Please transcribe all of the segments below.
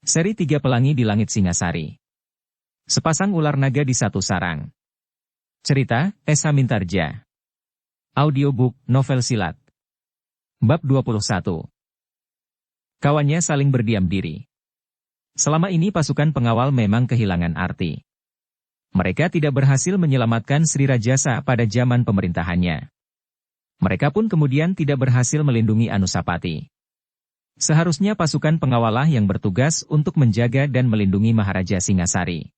Seri 3 Pelangi di Langit Singasari. Sepasang ular naga di satu sarang. Cerita, Esa Mintarja. Audiobook, novel silat. Bab 21. Kawannya saling berdiam diri. Selama ini pasukan pengawal memang kehilangan arti. Mereka tidak berhasil menyelamatkan Sri Rajasa pada zaman pemerintahannya. Mereka pun kemudian tidak berhasil melindungi Anusapati. Seharusnya pasukan pengawal yang bertugas untuk menjaga dan melindungi Maharaja Singasari.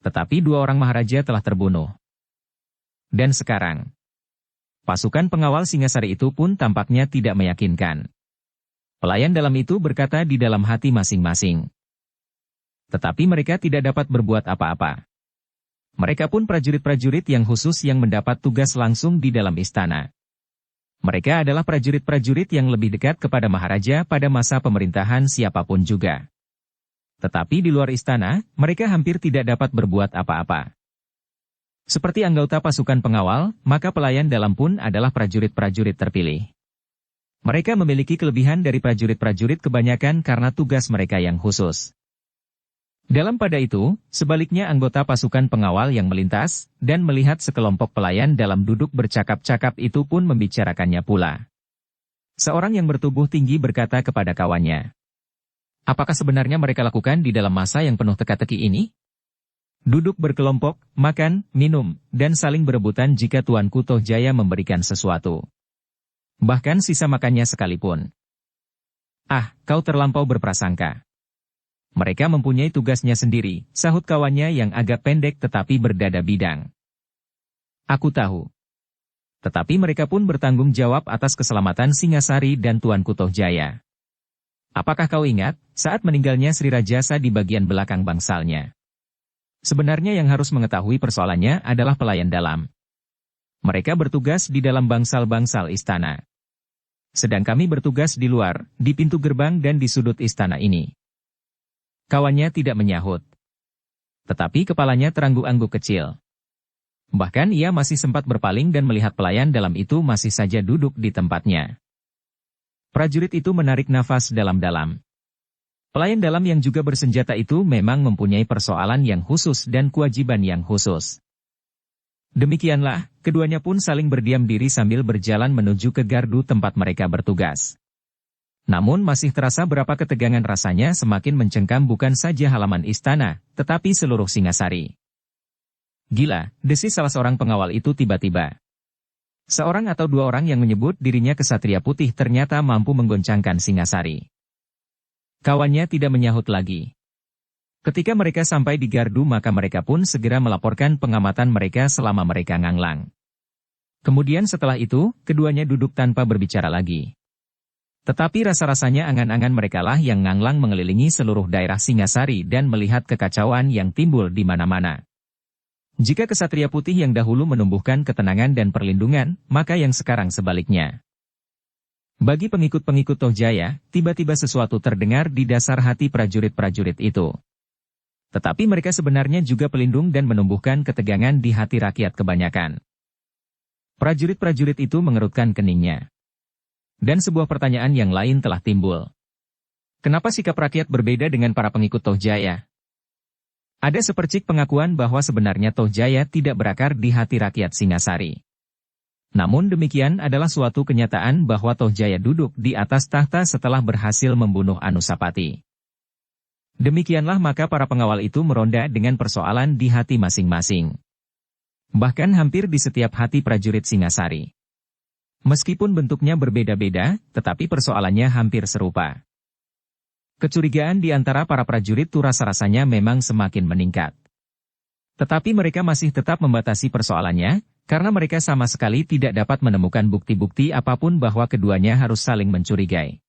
Tetapi dua orang Maharaja telah terbunuh. Dan sekarang, pasukan pengawal Singasari itu pun tampaknya tidak meyakinkan. Pelayan dalam itu berkata di dalam hati masing-masing. Tetapi mereka tidak dapat berbuat apa-apa. Mereka pun prajurit-prajurit yang khusus yang mendapat tugas langsung di dalam istana. Mereka adalah prajurit-prajurit yang lebih dekat kepada Maharaja pada masa pemerintahan siapapun juga. Tetapi di luar istana, mereka hampir tidak dapat berbuat apa-apa. Seperti anggota pasukan pengawal, maka pelayan dalam pun adalah prajurit-prajurit terpilih. Mereka memiliki kelebihan dari prajurit-prajurit kebanyakan karena tugas mereka yang khusus. Dalam pada itu, sebaliknya anggota pasukan pengawal yang melintas, dan melihat sekelompok pelayan dalam duduk bercakap-cakap itu pun membicarakannya pula. Seorang yang bertubuh tinggi berkata kepada kawannya, "Apakah sebenarnya mereka lakukan di dalam masa yang penuh teka-teki ini? Duduk berkelompok, makan, minum, dan saling berebutan jika Tuanku Tohjaya memberikan sesuatu. Bahkan sisa makannya sekalipun. Ah, kau terlampau berprasangka. Mereka mempunyai tugasnya sendiri," sahut kawannya yang agak pendek tetapi berdada bidang. "Aku tahu. Tetapi mereka pun bertanggung jawab atas keselamatan Singasari dan Tuanku Tohjaya. Apakah kau ingat, saat meninggalnya Sri Rajasa di bagian belakang bangsalnya? Sebenarnya yang harus mengetahui persoalannya adalah pelayan dalam. Mereka bertugas di dalam bangsal-bangsal istana. Sedang kami bertugas di luar, di pintu gerbang dan di sudut istana ini." Kawannya tidak menyahut. Tetapi kepalanya terangguk-angguk kecil. Bahkan ia masih sempat berpaling dan melihat pelayan dalam itu masih saja duduk di tempatnya. Prajurit itu menarik nafas dalam-dalam. Pelayan dalam yang juga bersenjata itu memang mempunyai persoalan yang khusus dan kewajiban yang khusus. Demikianlah, keduanya pun saling berdiam diri sambil berjalan menuju ke gardu tempat mereka bertugas. Namun masih terasa berapa ketegangan rasanya semakin mencengkam bukan saja halaman istana, tetapi seluruh Singasari. "Gila," desis salah seorang pengawal itu tiba-tiba. Seorang atau dua orang yang menyebut dirinya Kesatria Putih ternyata mampu menggoncangkan Singasari. Kawannya tidak menyahut lagi. Ketika mereka sampai di gardu maka mereka pun segera melaporkan pengamatan mereka selama mereka nganglang. Kemudian setelah itu, keduanya duduk tanpa berbicara lagi. Tetapi rasa-rasanya angan-angan merekalah yang nganglang mengelilingi seluruh daerah Singasari dan melihat kekacauan yang timbul di mana-mana. Jika Kesatria Putih yang dahulu menumbuhkan ketenangan dan perlindungan, maka yang sekarang sebaliknya. Bagi pengikut-pengikut Tohjaya, tiba-tiba sesuatu terdengar di dasar hati prajurit-prajurit itu. Tetapi mereka sebenarnya juga pelindung dan menumbuhkan ketegangan di hati rakyat kebanyakan. Prajurit-prajurit itu mengerutkan keningnya. Dan sebuah pertanyaan yang lain telah timbul. Kenapa sikap rakyat berbeda dengan para pengikut Tohjaya? Ada sepercik pengakuan bahwa sebenarnya Tohjaya tidak berakar di hati rakyat Singasari. Namun demikian adalah suatu kenyataan bahwa Tohjaya duduk di atas tahta setelah berhasil membunuh Anusapati. Demikianlah maka para pengawal itu meronda dengan persoalan di hati masing-masing. Bahkan hampir di setiap hati prajurit Singasari. Meskipun bentuknya berbeda-beda, tetapi persoalannya hampir serupa. Kecurigaan di antara para prajurit itu rasa-rasanya memang semakin meningkat. Tetapi mereka masih tetap membatasi persoalannya, karena mereka sama sekali tidak dapat menemukan bukti-bukti apapun bahwa keduanya harus saling mencurigai.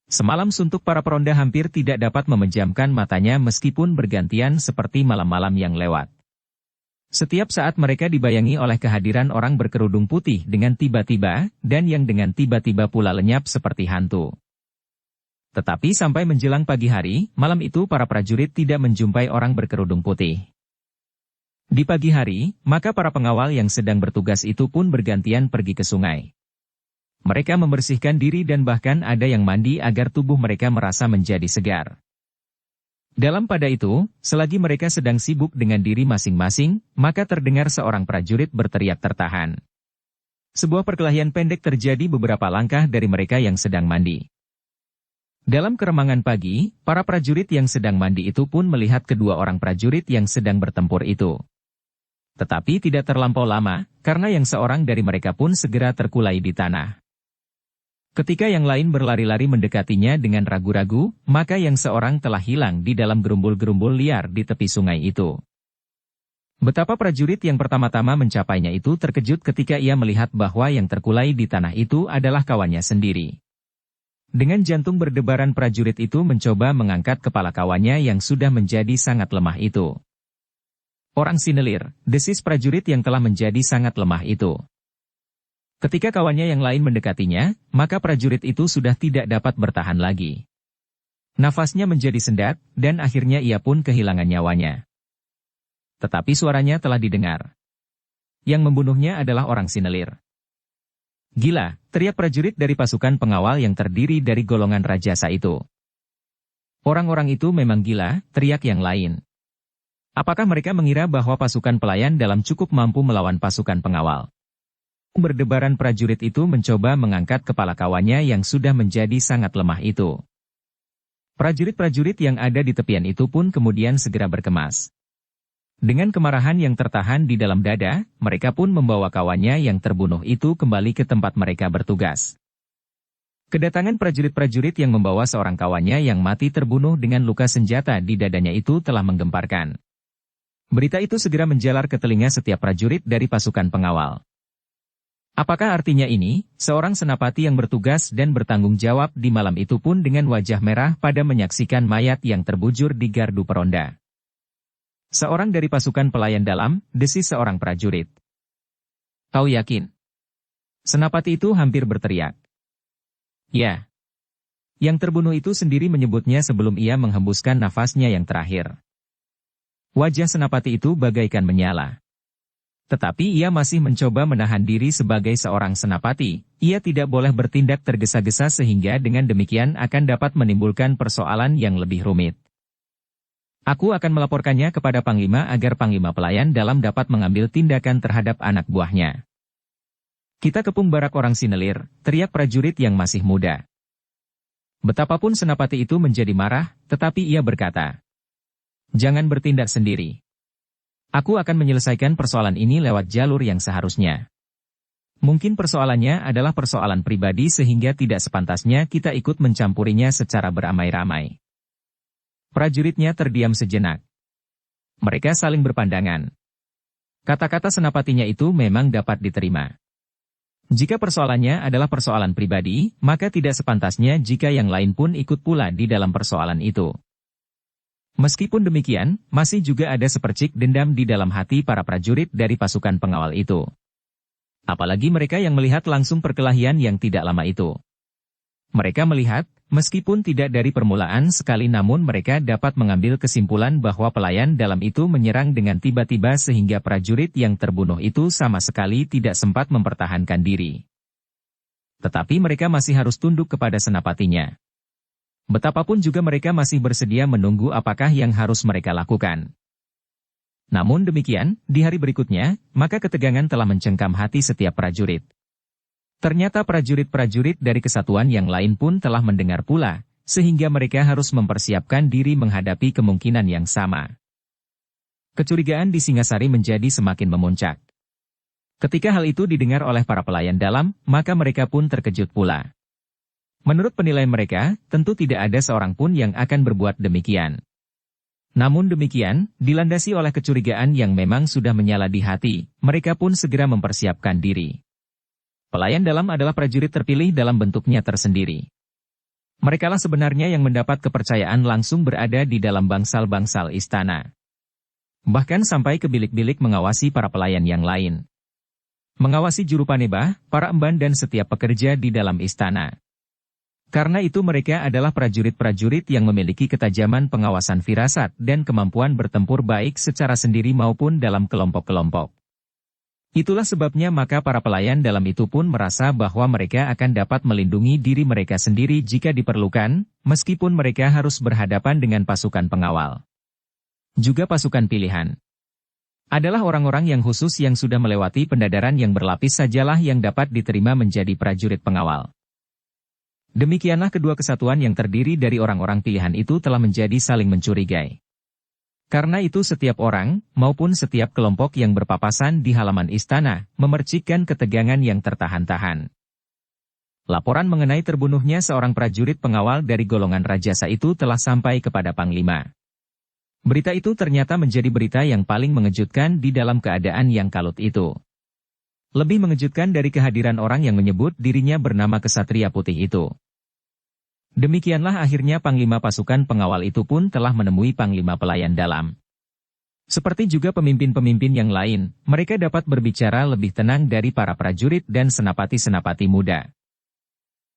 Semalam suntuk para peronda hampir tidak dapat memejamkan matanya meskipun bergantian seperti malam-malam yang lewat. Setiap saat mereka dibayangi oleh kehadiran orang berkerudung putih dengan tiba-tiba, dan yang dengan tiba-tiba pula lenyap seperti hantu. Tetapi sampai menjelang pagi hari, malam itu para prajurit tidak menjumpai orang berkerudung putih. Di pagi hari, maka para pengawal yang sedang bertugas itu pun bergantian pergi ke sungai. Mereka membersihkan diri dan bahkan ada yang mandi agar tubuh mereka merasa menjadi segar. Dalam pada itu, selagi mereka sedang sibuk dengan diri masing-masing, maka terdengar seorang prajurit berteriak tertahan. Sebuah perkelahian pendek terjadi beberapa langkah dari mereka yang sedang mandi. Dalam keremangan pagi, para prajurit yang sedang mandi itu pun melihat kedua orang prajurit yang sedang bertempur itu. Tetapi tidak terlampau lama, karena yang seorang dari mereka pun segera terkulai di tanah. Ketika yang lain berlari-lari mendekatinya dengan ragu-ragu, maka yang seorang telah hilang di dalam gerumbul-gerumbul liar di tepi sungai itu. Betapa prajurit yang pertama-tama mencapainya itu terkejut ketika ia melihat bahwa yang terkulai di tanah itu adalah kawannya sendiri. Dengan jantung berdebaran prajurit itu mencoba mengangkat kepala kawannya yang sudah menjadi sangat lemah itu. Orang sinelir, desis prajurit yang telah menjadi sangat lemah itu. Ketika kawannya yang lain mendekatinya, maka prajurit itu sudah tidak dapat bertahan lagi. Nafasnya menjadi sendat, dan akhirnya ia pun kehilangan nyawanya. Tetapi suaranya telah didengar. Yang membunuhnya adalah orang sinelir. Gila, teriak prajurit dari pasukan pengawal yang terdiri dari golongan rajasa itu. Orang-orang itu memang gila, teriak yang lain. Apakah mereka mengira bahwa pasukan pelayan dalam cukup mampu melawan pasukan pengawal? Berdebaran prajurit itu mencoba mengangkat kepala kawannya yang sudah menjadi sangat lemah itu. Prajurit-prajurit yang ada di tepian itu pun kemudian segera berkemas. Dengan kemarahan yang tertahan di dalam dada, mereka pun membawa kawannya yang terbunuh itu kembali ke tempat mereka bertugas. Kedatangan prajurit-prajurit yang membawa seorang kawannya yang mati terbunuh dengan luka senjata di dadanya itu telah menggemparkan. Berita itu segera menjalar ke telinga setiap prajurit dari pasukan pengawal. Apakah artinya ini, seorang senapati yang bertugas dan bertanggung jawab di malam itu pun dengan wajah merah pada menyaksikan mayat yang terbujur di gardu peronda? Seorang dari pasukan pelayan dalam, desis seorang prajurit. Kau yakin? Senapati itu hampir berteriak. Ya. Yang terbunuh itu sendiri menyebutnya sebelum ia menghembuskan nafasnya yang terakhir. Wajah senapati itu bagaikan menyala. Tetapi ia masih mencoba menahan diri sebagai seorang senapati. Ia tidak boleh bertindak tergesa-gesa sehingga dengan demikian akan dapat menimbulkan persoalan yang lebih rumit. Aku akan melaporkannya kepada Panglima agar Panglima pelayan dalam dapat mengambil tindakan terhadap anak buahnya. Kita kepung barak orang sinelir, teriak prajurit yang masih muda. Betapapun senapati itu menjadi marah, tetapi ia berkata, jangan bertindak sendiri. Aku akan menyelesaikan persoalan ini lewat jalur yang seharusnya. Mungkin persoalannya adalah persoalan pribadi sehingga tidak sepantasnya kita ikut mencampurinya secara beramai-ramai. Prajuritnya terdiam sejenak. Mereka saling berpandangan. Kata-kata senapatinya itu memang dapat diterima. Jika persoalannya adalah persoalan pribadi, maka tidak sepantasnya jika yang lain pun ikut pula di dalam persoalan itu. Meskipun demikian, masih juga ada sepercik dendam di dalam hati para prajurit dari pasukan pengawal itu. Apalagi mereka yang melihat langsung perkelahian yang tidak lama itu. Mereka melihat, meskipun tidak dari permulaan sekali namun mereka dapat mengambil kesimpulan bahwa pelayan dalam itu menyerang dengan tiba-tiba sehingga prajurit yang terbunuh itu sama sekali tidak sempat mempertahankan diri. Tetapi mereka masih harus tunduk kepada senapatinya. Betapapun juga mereka masih bersedia menunggu apakah yang harus mereka lakukan. Namun demikian, di hari berikutnya, maka ketegangan telah mencengkam hati setiap prajurit. Ternyata prajurit-prajurit dari kesatuan yang lain pun telah mendengar pula, sehingga mereka harus mempersiapkan diri menghadapi kemungkinan yang sama. Kecurigaan di Singasari menjadi semakin memuncak. Ketika hal itu didengar oleh para pelayan dalam, maka mereka pun terkejut pula. Menurut penilaian mereka, tentu tidak ada seorang pun yang akan berbuat demikian. Namun demikian, dilandasi oleh kecurigaan yang memang sudah menyala di hati, mereka pun segera mempersiapkan diri. Pelayan dalam adalah prajurit terpilih dalam bentuknya tersendiri. Merekalah sebenarnya yang mendapat kepercayaan langsung berada di dalam bangsal-bangsal istana. Bahkan sampai ke bilik-bilik mengawasi para pelayan yang lain. Mengawasi juru panebah, para emban dan setiap pekerja di dalam istana. Karena itu mereka adalah prajurit-prajurit yang memiliki ketajaman pengawasan firasat dan kemampuan bertempur baik secara sendiri maupun dalam kelompok-kelompok. Itulah sebabnya maka para pelayan dalam itu pun merasa bahwa mereka akan dapat melindungi diri mereka sendiri jika diperlukan, meskipun mereka harus berhadapan dengan pasukan pengawal. Juga pasukan pilihan adalah orang-orang yang khusus yang sudah melewati pendadaran yang berlapis sajalah yang dapat diterima menjadi prajurit pengawal. Demikianlah kedua kesatuan yang terdiri dari orang-orang pilihan itu telah menjadi saling mencurigai. Karena itu setiap orang, maupun setiap kelompok yang berpapasan di halaman istana, memercikkan ketegangan yang tertahan-tahan. Laporan mengenai terbunuhnya seorang prajurit pengawal dari golongan Rajasa itu telah sampai kepada Panglima. Berita itu ternyata menjadi berita yang paling mengejutkan di dalam keadaan yang kalut itu. Lebih mengejutkan dari kehadiran orang yang menyebut dirinya bernama Kesatria Putih itu. Demikianlah akhirnya Panglima pasukan pengawal itu pun telah menemui Panglima pelayan dalam. Seperti juga pemimpin-pemimpin yang lain, mereka dapat berbicara lebih tenang dari para prajurit dan senapati-senapati muda.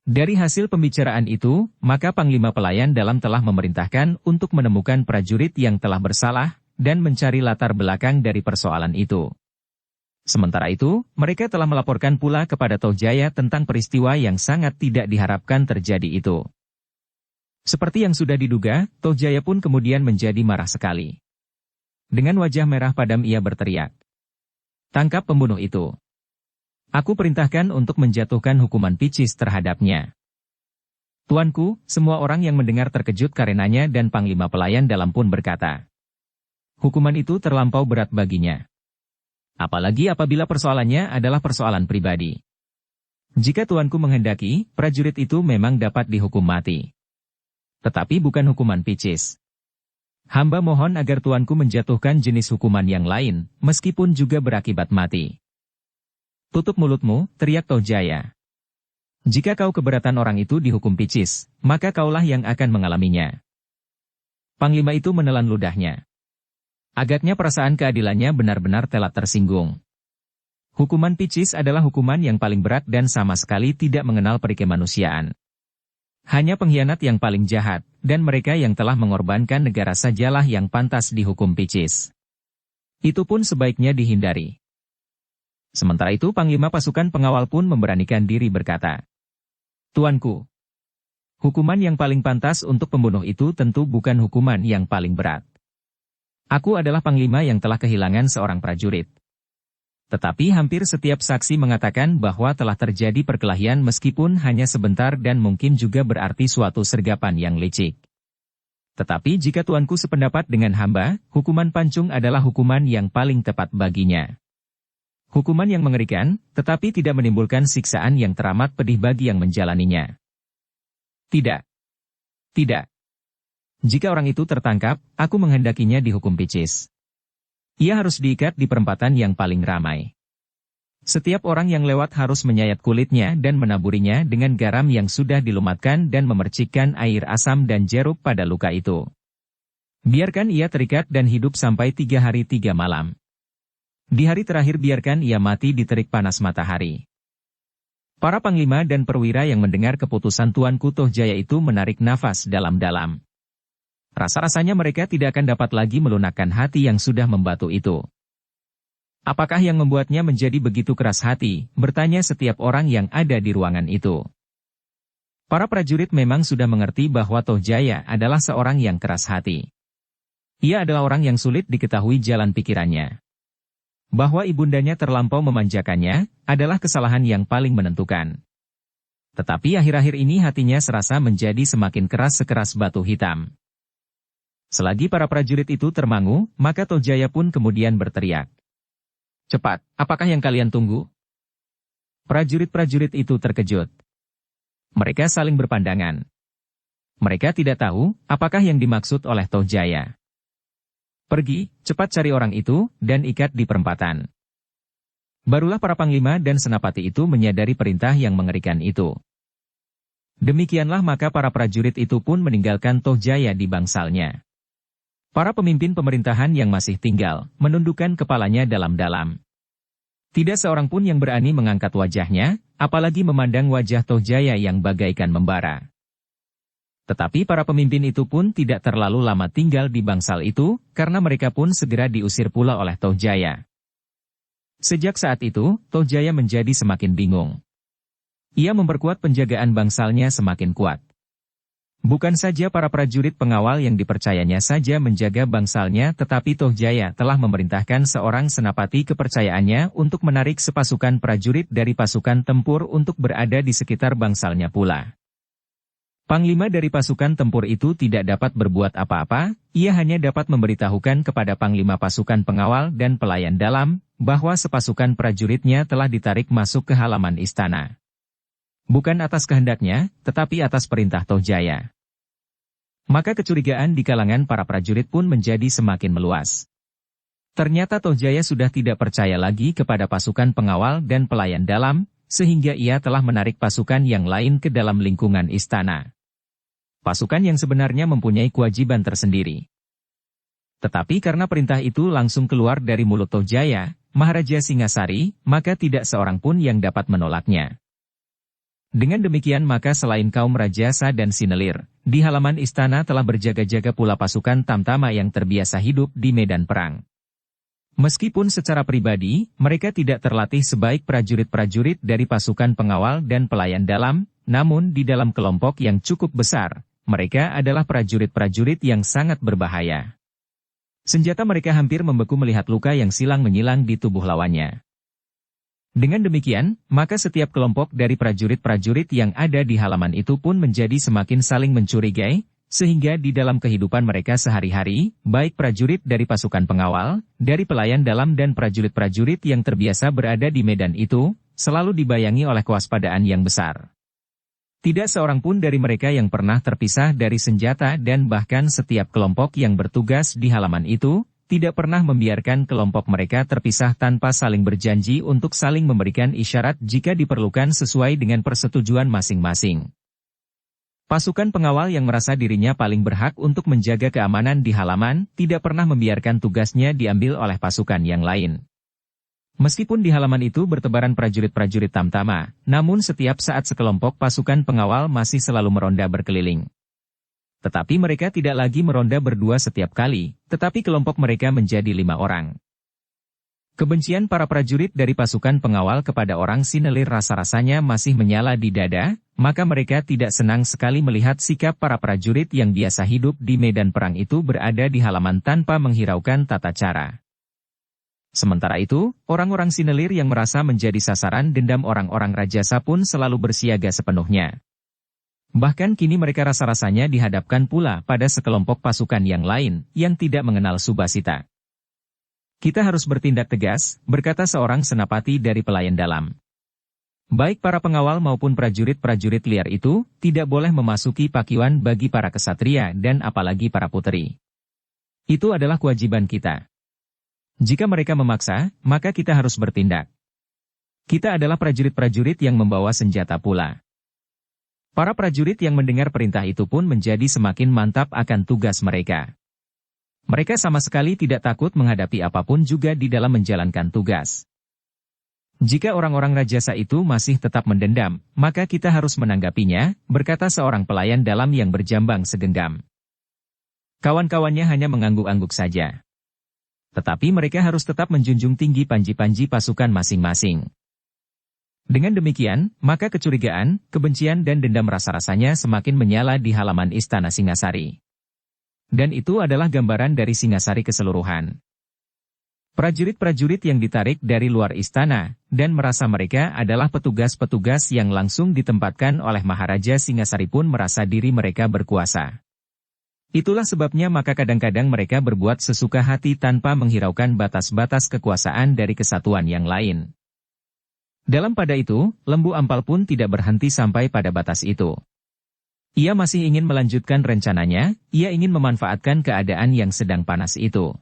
Dari hasil pembicaraan itu, maka Panglima pelayan dalam telah memerintahkan untuk menemukan prajurit yang telah bersalah, dan mencari latar belakang dari persoalan itu. Sementara itu, mereka telah melaporkan pula kepada Tohjaya tentang peristiwa yang sangat tidak diharapkan terjadi itu. Seperti yang sudah diduga, Tohjaya pun kemudian menjadi marah sekali. Dengan wajah merah padam ia berteriak, "Tangkap pembunuh itu. Aku perintahkan untuk menjatuhkan hukuman picis terhadapnya." Tuanku, semua orang yang mendengar terkejut karenanya dan Panglima pelayan dalam pun berkata, "Hukuman itu terlampau berat baginya. Apalagi apabila persoalannya adalah persoalan pribadi. Jika tuanku menghendaki, prajurit itu memang dapat dihukum mati. Tetapi bukan hukuman picis. Hamba mohon agar tuanku menjatuhkan jenis hukuman yang lain, meskipun juga berakibat mati." "Tutup mulutmu," teriak Tohjaya. "Jika kau keberatan orang itu dihukum picis, maka kaulah yang akan mengalaminya." Panglima itu menelan ludahnya. Agaknya perasaan keadilannya benar-benar telah tersinggung. Hukuman picis adalah hukuman yang paling berat dan sama sekali tidak mengenal perikemanusiaan. Hanya pengkhianat yang paling jahat, dan mereka yang telah mengorbankan negara sajalah yang pantas dihukum picis. Itu pun sebaiknya dihindari. Sementara itu Panglima pasukan pengawal pun memberanikan diri berkata, "Tuanku, hukuman yang paling pantas untuk pembunuh itu tentu bukan hukuman yang paling berat. Aku adalah Panglima yang telah kehilangan seorang prajurit. Tetapi hampir setiap saksi mengatakan bahwa telah terjadi perkelahian meskipun hanya sebentar dan mungkin juga berarti suatu sergapan yang licik. Tetapi jika tuanku sependapat dengan hamba, hukuman pancung adalah hukuman yang paling tepat baginya. Hukuman yang mengerikan, tetapi tidak menimbulkan siksaan yang teramat pedih bagi yang menjalaninya. Tidak. Tidak. Jika orang itu tertangkap, aku menghendakinya dihukum picis. Ia harus diikat di perempatan yang paling ramai. Setiap orang yang lewat harus menyayat kulitnya dan menaburinya dengan garam yang sudah dilumatkan dan memercikkan air asam dan jeruk pada luka itu. Biarkan ia terikat dan hidup sampai 3 hari 3 malam. Di hari terakhir biarkan ia mati di terik panas matahari." Para panglima dan perwira yang mendengar keputusan Tuanku Tohjaya itu menarik nafas dalam-dalam. Rasa-rasanya mereka tidak akan dapat lagi melunakkan hati yang sudah membatu itu. "Apakah yang membuatnya menjadi begitu keras hati?" bertanya setiap orang yang ada di ruangan itu. Para prajurit memang sudah mengerti bahwa Tohjaya adalah seorang yang keras hati. Ia adalah orang yang sulit diketahui jalan pikirannya. Bahwa ibundanya terlampau memanjakannya, adalah kesalahan yang paling menentukan. Tetapi akhir-akhir ini hatinya serasa menjadi semakin keras sekeras batu hitam. Selagi para prajurit itu termangu, maka Tohjaya pun kemudian berteriak, "Cepat, apakah yang kalian tunggu?" Prajurit-prajurit itu terkejut. Mereka saling berpandangan. Mereka tidak tahu, apakah yang dimaksud oleh Tohjaya. "Pergi, cepat cari orang itu, dan ikat di perempatan." Barulah para panglima dan senapati itu menyadari perintah yang mengerikan itu. Demikianlah maka para prajurit itu pun meninggalkan Tohjaya di bangsalnya. Para pemimpin pemerintahan yang masih tinggal, menundukkan kepalanya dalam-dalam. Tidak seorang pun yang berani mengangkat wajahnya, apalagi memandang wajah Tohjaya yang bagaikan membara. Tetapi para pemimpin itu pun tidak terlalu lama tinggal di bangsal itu, karena mereka pun segera diusir pula oleh Tohjaya. Sejak saat itu, Tohjaya menjadi semakin bingung. Ia memperkuat penjagaan bangsalnya semakin kuat. Bukan saja para prajurit pengawal yang dipercayanya saja menjaga bangsalnya, tetapi Tohjaya telah memerintahkan seorang senapati kepercayaannya untuk menarik sepasukan prajurit dari pasukan tempur untuk berada di sekitar bangsalnya pula. Panglima dari pasukan tempur itu tidak dapat berbuat apa-apa, ia hanya dapat memberitahukan kepada panglima pasukan pengawal dan pelayan dalam, bahwa sepasukan prajuritnya telah ditarik masuk ke halaman istana. Bukan atas kehendaknya, tetapi atas perintah Tohjaya. Maka kecurigaan di kalangan para prajurit pun menjadi semakin meluas. Ternyata Tohjaya sudah tidak percaya lagi kepada pasukan pengawal dan pelayan dalam, sehingga ia telah menarik pasukan yang lain ke dalam lingkungan istana. Pasukan yang sebenarnya mempunyai kewajiban tersendiri. Tetapi karena perintah itu langsung keluar dari mulut Tohjaya, Maharaja Singasari, maka tidak seorang pun yang dapat menolaknya. Dengan demikian maka selain kaum Rajasa dan Sinelir, di halaman istana telah berjaga-jaga pula pasukan Tamtama yang terbiasa hidup di medan perang. Meskipun secara pribadi, mereka tidak terlatih sebaik prajurit-prajurit dari pasukan pengawal dan pelayan dalam, namun di dalam kelompok yang cukup besar, mereka adalah prajurit-prajurit yang sangat berbahaya. Senjata mereka hampir membeku melihat luka yang silang menyilang di tubuh lawannya. Dengan demikian, maka setiap kelompok dari prajurit-prajurit yang ada di halaman itu pun menjadi semakin saling mencurigai, sehingga di dalam kehidupan mereka sehari-hari, baik prajurit dari pasukan pengawal, dari pelayan dalam dan prajurit-prajurit yang terbiasa berada di medan itu, selalu dibayangi oleh kewaspadaan yang besar. Tidak seorang pun dari mereka yang pernah terpisah dari senjata dan bahkan setiap kelompok yang bertugas di halaman itu, tidak pernah membiarkan kelompok mereka terpisah tanpa saling berjanji untuk saling memberikan isyarat jika diperlukan sesuai dengan persetujuan masing-masing. Pasukan pengawal yang merasa dirinya paling berhak untuk menjaga keamanan di halaman, tidak pernah membiarkan tugasnya diambil oleh pasukan yang lain. Meskipun di halaman itu bertebaran prajurit-prajurit Tamtama, namun setiap saat sekelompok pasukan pengawal masih selalu meronda berkeliling. Tetapi mereka tidak lagi meronda berdua setiap kali, tetapi kelompok mereka menjadi 5 orang. Kebencian para prajurit dari pasukan pengawal kepada orang Sinelir rasa-rasanya masih menyala di dada, maka mereka tidak senang sekali melihat sikap para prajurit yang biasa hidup di medan perang itu berada di halaman tanpa menghiraukan tata cara. Sementara itu, orang-orang Sinelir yang merasa menjadi sasaran dendam orang-orang Rajasa pun selalu bersiaga sepenuhnya. Bahkan kini mereka rasa-rasanya dihadapkan pula pada sekelompok pasukan yang lain, yang tidak mengenal Subasita. Kita harus bertindak tegas, berkata seorang senapati dari pelayan dalam. Baik para pengawal maupun prajurit-prajurit liar itu, tidak boleh memasuki pakiwan bagi para kesatria dan apalagi para puteri. Itu adalah kewajiban kita. Jika mereka memaksa, maka kita harus bertindak. Kita adalah prajurit-prajurit yang membawa senjata pula. Para prajurit yang mendengar perintah itu pun menjadi semakin mantap akan tugas mereka. Mereka sama sekali tidak takut menghadapi apapun juga di dalam menjalankan tugas. Jika orang-orang Rajasa itu masih tetap mendendam, maka kita harus menanggapinya, berkata seorang pelayan dalam yang berjambang segenggam. Kawan-kawannya hanya mengangguk-angguk saja. Tetapi mereka harus tetap menjunjung tinggi panji-panji pasukan masing-masing. Dengan demikian, maka kecurigaan, kebencian dan dendam rasa-rasanya semakin menyala di halaman istana Singasari. Dan itu adalah gambaran dari Singasari keseluruhan. Prajurit-prajurit yang ditarik dari luar istana, dan merasa mereka adalah petugas-petugas yang langsung ditempatkan oleh Maharaja Singasari pun merasa diri mereka berkuasa. Itulah sebabnya maka kadang-kadang mereka berbuat sesuka hati tanpa menghiraukan batas-batas kekuasaan dari kesatuan yang lain. Dalam pada itu, Lembu Ampal pun tidak berhenti sampai pada batas itu. Ia masih ingin melanjutkan rencananya, ia ingin memanfaatkan keadaan yang sedang panas itu.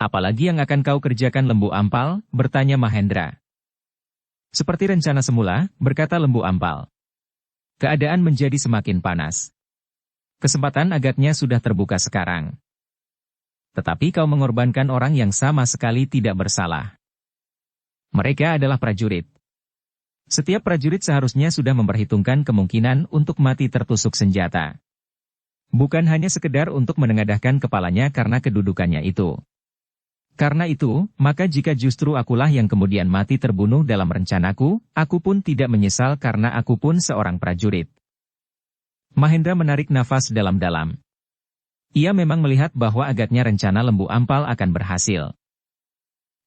Apalagi yang akan kau kerjakan Lembu Ampal, bertanya Mahendra. Seperti rencana semula, berkata Lembu Ampal. Keadaan menjadi semakin panas. Kesempatan agaknya sudah terbuka sekarang. Tetapi kau mengorbankan orang yang sama sekali tidak bersalah. Mereka adalah prajurit. Setiap prajurit seharusnya sudah memperhitungkan kemungkinan untuk mati tertusuk senjata. Bukan hanya sekedar untuk menengadahkan kepalanya karena kedudukannya itu. Karena itu, maka jika justru akulah yang kemudian mati terbunuh dalam rencanaku, aku pun tidak menyesal karena aku pun seorang prajurit. Mahendra menarik nafas dalam-dalam. Ia memang melihat bahwa agaknya rencana Lembu Ampal akan berhasil.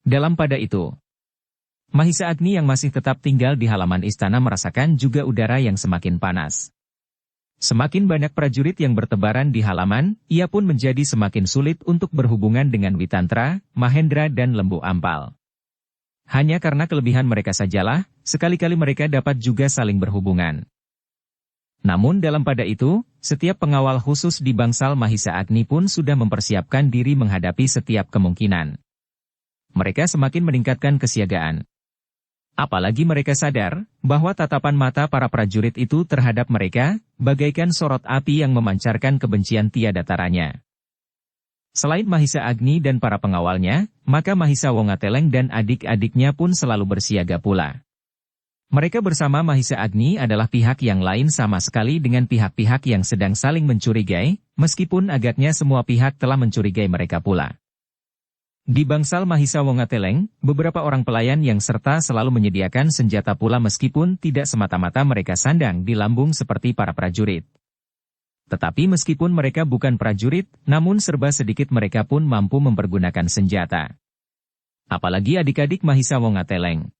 Dalam pada itu, Mahisa Agni yang masih tetap tinggal di halaman istana merasakan juga udara yang semakin panas. Semakin banyak prajurit yang bertebaran di halaman, ia pun menjadi semakin sulit untuk berhubungan dengan Witantra, Mahendra dan Lembu Ampal. Hanya karena kelebihan mereka sajalah, sekali-kali mereka dapat juga saling berhubungan. Namun dalam pada itu, setiap pengawal khusus di bangsal Mahisa Agni pun sudah mempersiapkan diri menghadapi setiap kemungkinan. Mereka semakin meningkatkan kesiagaan. Apalagi mereka sadar, bahwa tatapan mata para prajurit itu terhadap mereka, bagaikan sorot api yang memancarkan kebencian tiada taranya. Selain Mahisa Agni dan para pengawalnya, maka Mahisa Wongateleng dan adik-adiknya pun selalu bersiaga pula. Mereka bersama Mahisa Agni adalah pihak yang lain sama sekali dengan pihak-pihak yang sedang saling mencurigai, meskipun agaknya semua pihak telah mencurigai mereka pula. Di bangsal Mahisa Wongateleng, beberapa orang pelayan yang serta selalu menyediakan senjata pula meskipun tidak semata-mata mereka sandang di lambung seperti para prajurit. Tetapi meskipun mereka bukan prajurit, namun serba sedikit mereka pun mampu mempergunakan senjata. Apalagi adik-adik Mahisa Wongateleng.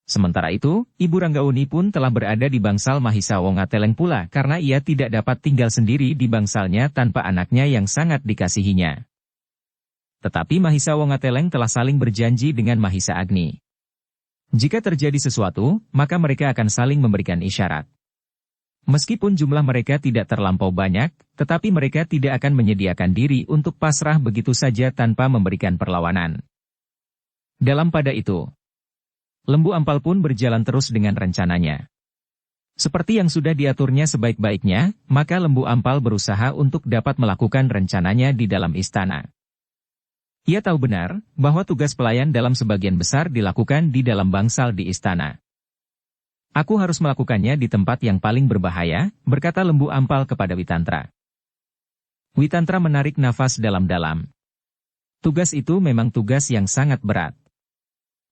Sementara itu, Ibu Ranggauni pun telah berada di bangsal Mahisa Wongateleng pula karena ia tidak dapat tinggal sendiri di bangsalnya tanpa anaknya yang sangat dikasihinya. Tetapi Mahisa Wongateleng telah saling berjanji dengan Mahisa Agni. Jika terjadi sesuatu, maka mereka akan saling memberikan isyarat. Meskipun jumlah mereka tidak terlampau banyak, tetapi mereka tidak akan menyediakan diri untuk pasrah begitu saja tanpa memberikan perlawanan. Dalam pada itu, Lembu Ampal pun berjalan terus dengan rencananya. Seperti yang sudah diaturnya sebaik-baiknya, maka Lembu Ampal berusaha untuk dapat melakukan rencananya di dalam istana. Ia tahu benar, bahwa tugas pelayan dalam sebagian besar dilakukan di dalam bangsal di istana. Aku harus melakukannya di tempat yang paling berbahaya, berkata Lembu Ampal kepada Witantra. Witantra menarik nafas dalam-dalam. Tugas itu memang tugas yang sangat berat.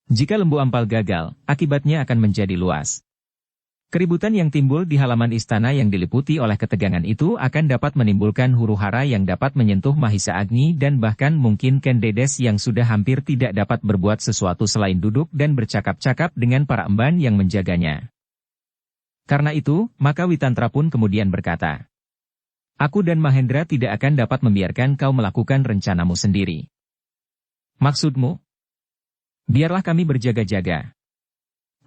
Jika Lembu Ampal gagal, akibatnya akan menjadi luas. Keributan yang timbul di halaman istana yang diliputi oleh ketegangan itu akan dapat menimbulkan huru-hara yang dapat menyentuh Mahisa Agni dan bahkan mungkin Ken Dedes yang sudah hampir tidak dapat berbuat sesuatu selain duduk dan bercakap-cakap dengan para emban yang menjaganya. Karena itu, maka Witantra pun kemudian berkata, "Aku dan Mahendra tidak akan dapat membiarkan kau melakukan rencanamu sendiri." "Maksudmu?" "Biarlah kami berjaga-jaga.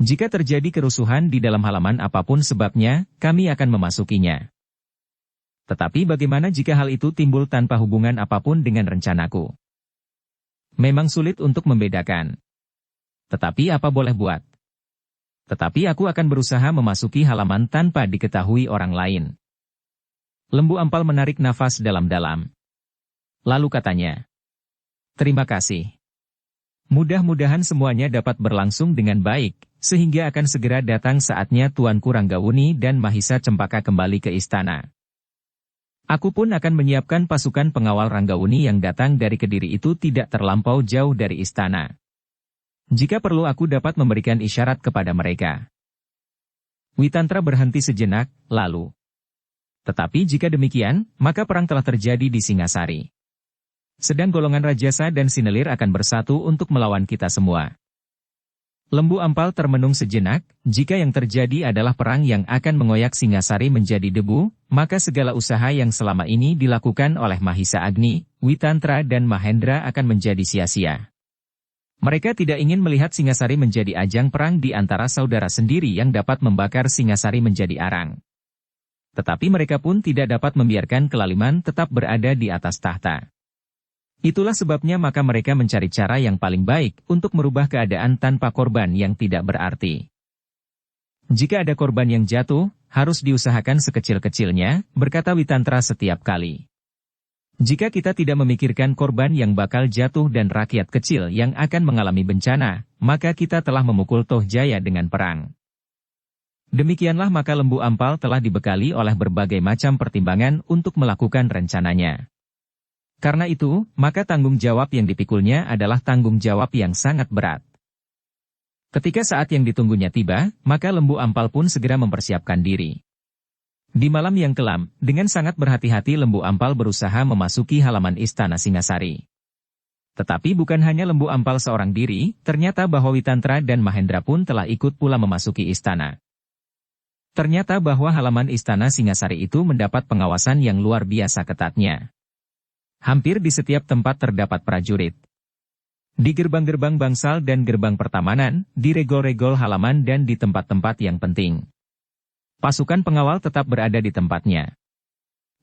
Jika terjadi kerusuhan di dalam halaman apapun sebabnya, kami akan memasukinya. Tetapi bagaimana jika hal itu timbul tanpa hubungan apapun dengan rencanaku? Memang sulit untuk membedakan. Tetapi apa boleh buat? Tetapi aku akan berusaha memasuki halaman tanpa diketahui orang lain." Lembu Ampal menarik nafas dalam-dalam. Lalu katanya, "Terima kasih. Mudah-mudahan semuanya dapat berlangsung dengan baik, sehingga akan segera datang saatnya Tuanku Ranggawuni dan Mahisa Cempaka kembali ke istana. Aku pun akan menyiapkan pasukan pengawal Ranggawuni yang datang dari Kediri itu tidak terlampau jauh dari istana. Jika perlu aku dapat memberikan isyarat kepada mereka." Witantra berhenti sejenak, lalu, "Tetapi jika demikian, maka perang telah terjadi di Singasari. Sedang golongan Rajasa dan Sinelir akan bersatu untuk melawan kita semua." Lembu Ampal termenung sejenak, jika yang terjadi adalah perang yang akan mengoyak Singasari menjadi debu, maka segala usaha yang selama ini dilakukan oleh Mahisa Agni, Witantra dan Mahendra akan menjadi sia-sia. Mereka tidak ingin melihat Singasari menjadi ajang perang di antara saudara sendiri yang dapat membakar Singasari menjadi arang. Tetapi mereka pun tidak dapat membiarkan Kelaliman tetap berada di atas tahta. Itulah sebabnya maka mereka mencari cara yang paling baik untuk merubah keadaan tanpa korban yang tidak berarti. "Jika ada korban yang jatuh, harus diusahakan sekecil-kecilnya," berkata Witantra setiap kali. "Jika kita tidak memikirkan korban yang bakal jatuh dan rakyat kecil yang akan mengalami bencana, maka kita telah memukul Toh Jaya dengan perang." Demikianlah maka Lembu Ampal telah dibekali oleh berbagai macam pertimbangan untuk melakukan rencananya. Karena itu, maka tanggung jawab yang dipikulnya adalah tanggung jawab yang sangat berat. Ketika saat yang ditunggunya tiba, maka Lembu Ampal pun segera mempersiapkan diri. Di malam yang kelam, dengan sangat berhati-hati Lembu Ampal berusaha memasuki halaman istana Singasari. Tetapi bukan hanya Lembu Ampal seorang diri, ternyata bahwa Witantra dan Mahendra pun telah ikut pula memasuki istana. Ternyata bahwa halaman istana Singasari itu mendapat pengawasan yang luar biasa ketatnya. Hampir di setiap tempat terdapat prajurit. Di gerbang-gerbang bangsal dan gerbang pertamanan, di regol-regol halaman dan di tempat-tempat yang penting. Pasukan pengawal tetap berada di tempatnya.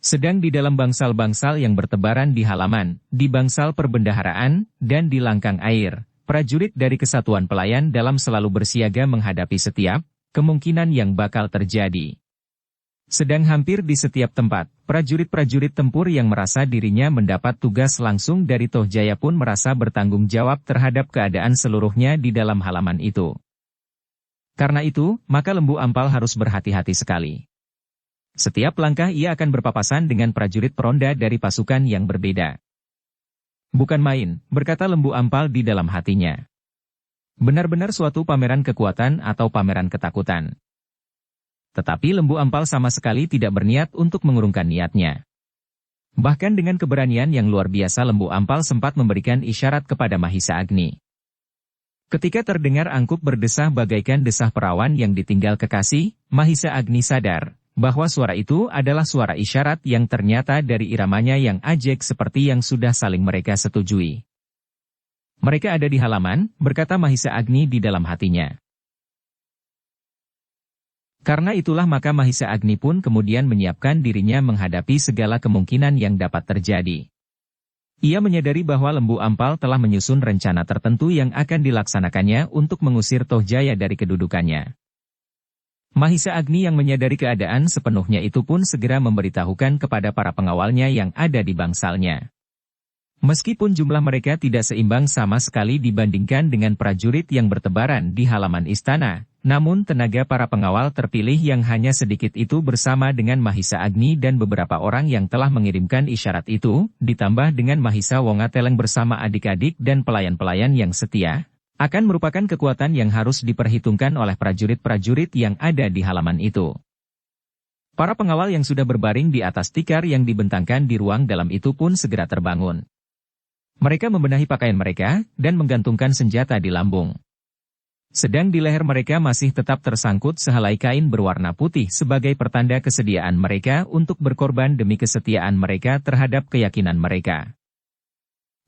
Sedang di dalam bangsal-bangsal yang bertebaran di halaman, di bangsal perbendaharaan, dan di langkang air, prajurit dari Kesatuan Pelayan Dalam selalu bersiaga menghadapi setiap kemungkinan yang bakal terjadi. Sedang hampir di setiap tempat, prajurit-prajurit tempur yang merasa dirinya mendapat tugas langsung dari Tohjaya pun merasa bertanggung jawab terhadap keadaan seluruhnya di dalam halaman itu. Karena itu, maka Lembu Ampal harus berhati-hati sekali. Setiap langkah ia akan berpapasan dengan prajurit peronda dari pasukan yang berbeda. Bukan main, berkata Lembu Ampal di dalam hatinya. Benar-benar suatu pameran kekuatan atau pameran ketakutan. Tetapi Lembu Ampal sama sekali tidak berniat untuk mengurungkan niatnya. Bahkan dengan keberanian yang luar biasa Lembu Ampal sempat memberikan isyarat kepada Mahisa Agni. Ketika terdengar angkup berdesah bagaikan desah perawan yang ditinggal kekasih, Mahisa Agni sadar bahwa suara itu adalah suara isyarat yang ternyata dari iramanya yang ajek seperti yang sudah saling mereka setujui. Mereka ada di halaman, berkata Mahisa Agni di dalam hatinya. Karena itulah maka Mahisa Agni pun kemudian menyiapkan dirinya menghadapi segala kemungkinan yang dapat terjadi. Ia menyadari bahwa Lembu Ampal telah menyusun rencana tertentu yang akan dilaksanakannya untuk mengusir Tohjaya dari kedudukannya. Mahisa Agni yang menyadari keadaan sepenuhnya itu pun segera memberitahukan kepada para pengawalnya yang ada di bangsalnya. Meskipun jumlah mereka tidak seimbang sama sekali dibandingkan dengan prajurit yang bertebaran di halaman istana, namun tenaga para pengawal terpilih yang hanya sedikit itu bersama dengan Mahisa Agni dan beberapa orang yang telah mengirimkan isyarat itu, ditambah dengan Mahisa Wongateleng bersama adik-adik dan pelayan-pelayan yang setia, akan merupakan kekuatan yang harus diperhitungkan oleh prajurit-prajurit yang ada di halaman itu. Para pengawal yang sudah berbaring di atas tikar yang dibentangkan di ruang dalam itu pun segera terbangun. Mereka membenahi pakaian mereka, dan menggantungkan senjata di lambung. Sedang di leher mereka masih tetap tersangkut sehelai kain berwarna putih sebagai pertanda kesediaan mereka untuk berkorban demi kesetiaan mereka terhadap keyakinan mereka.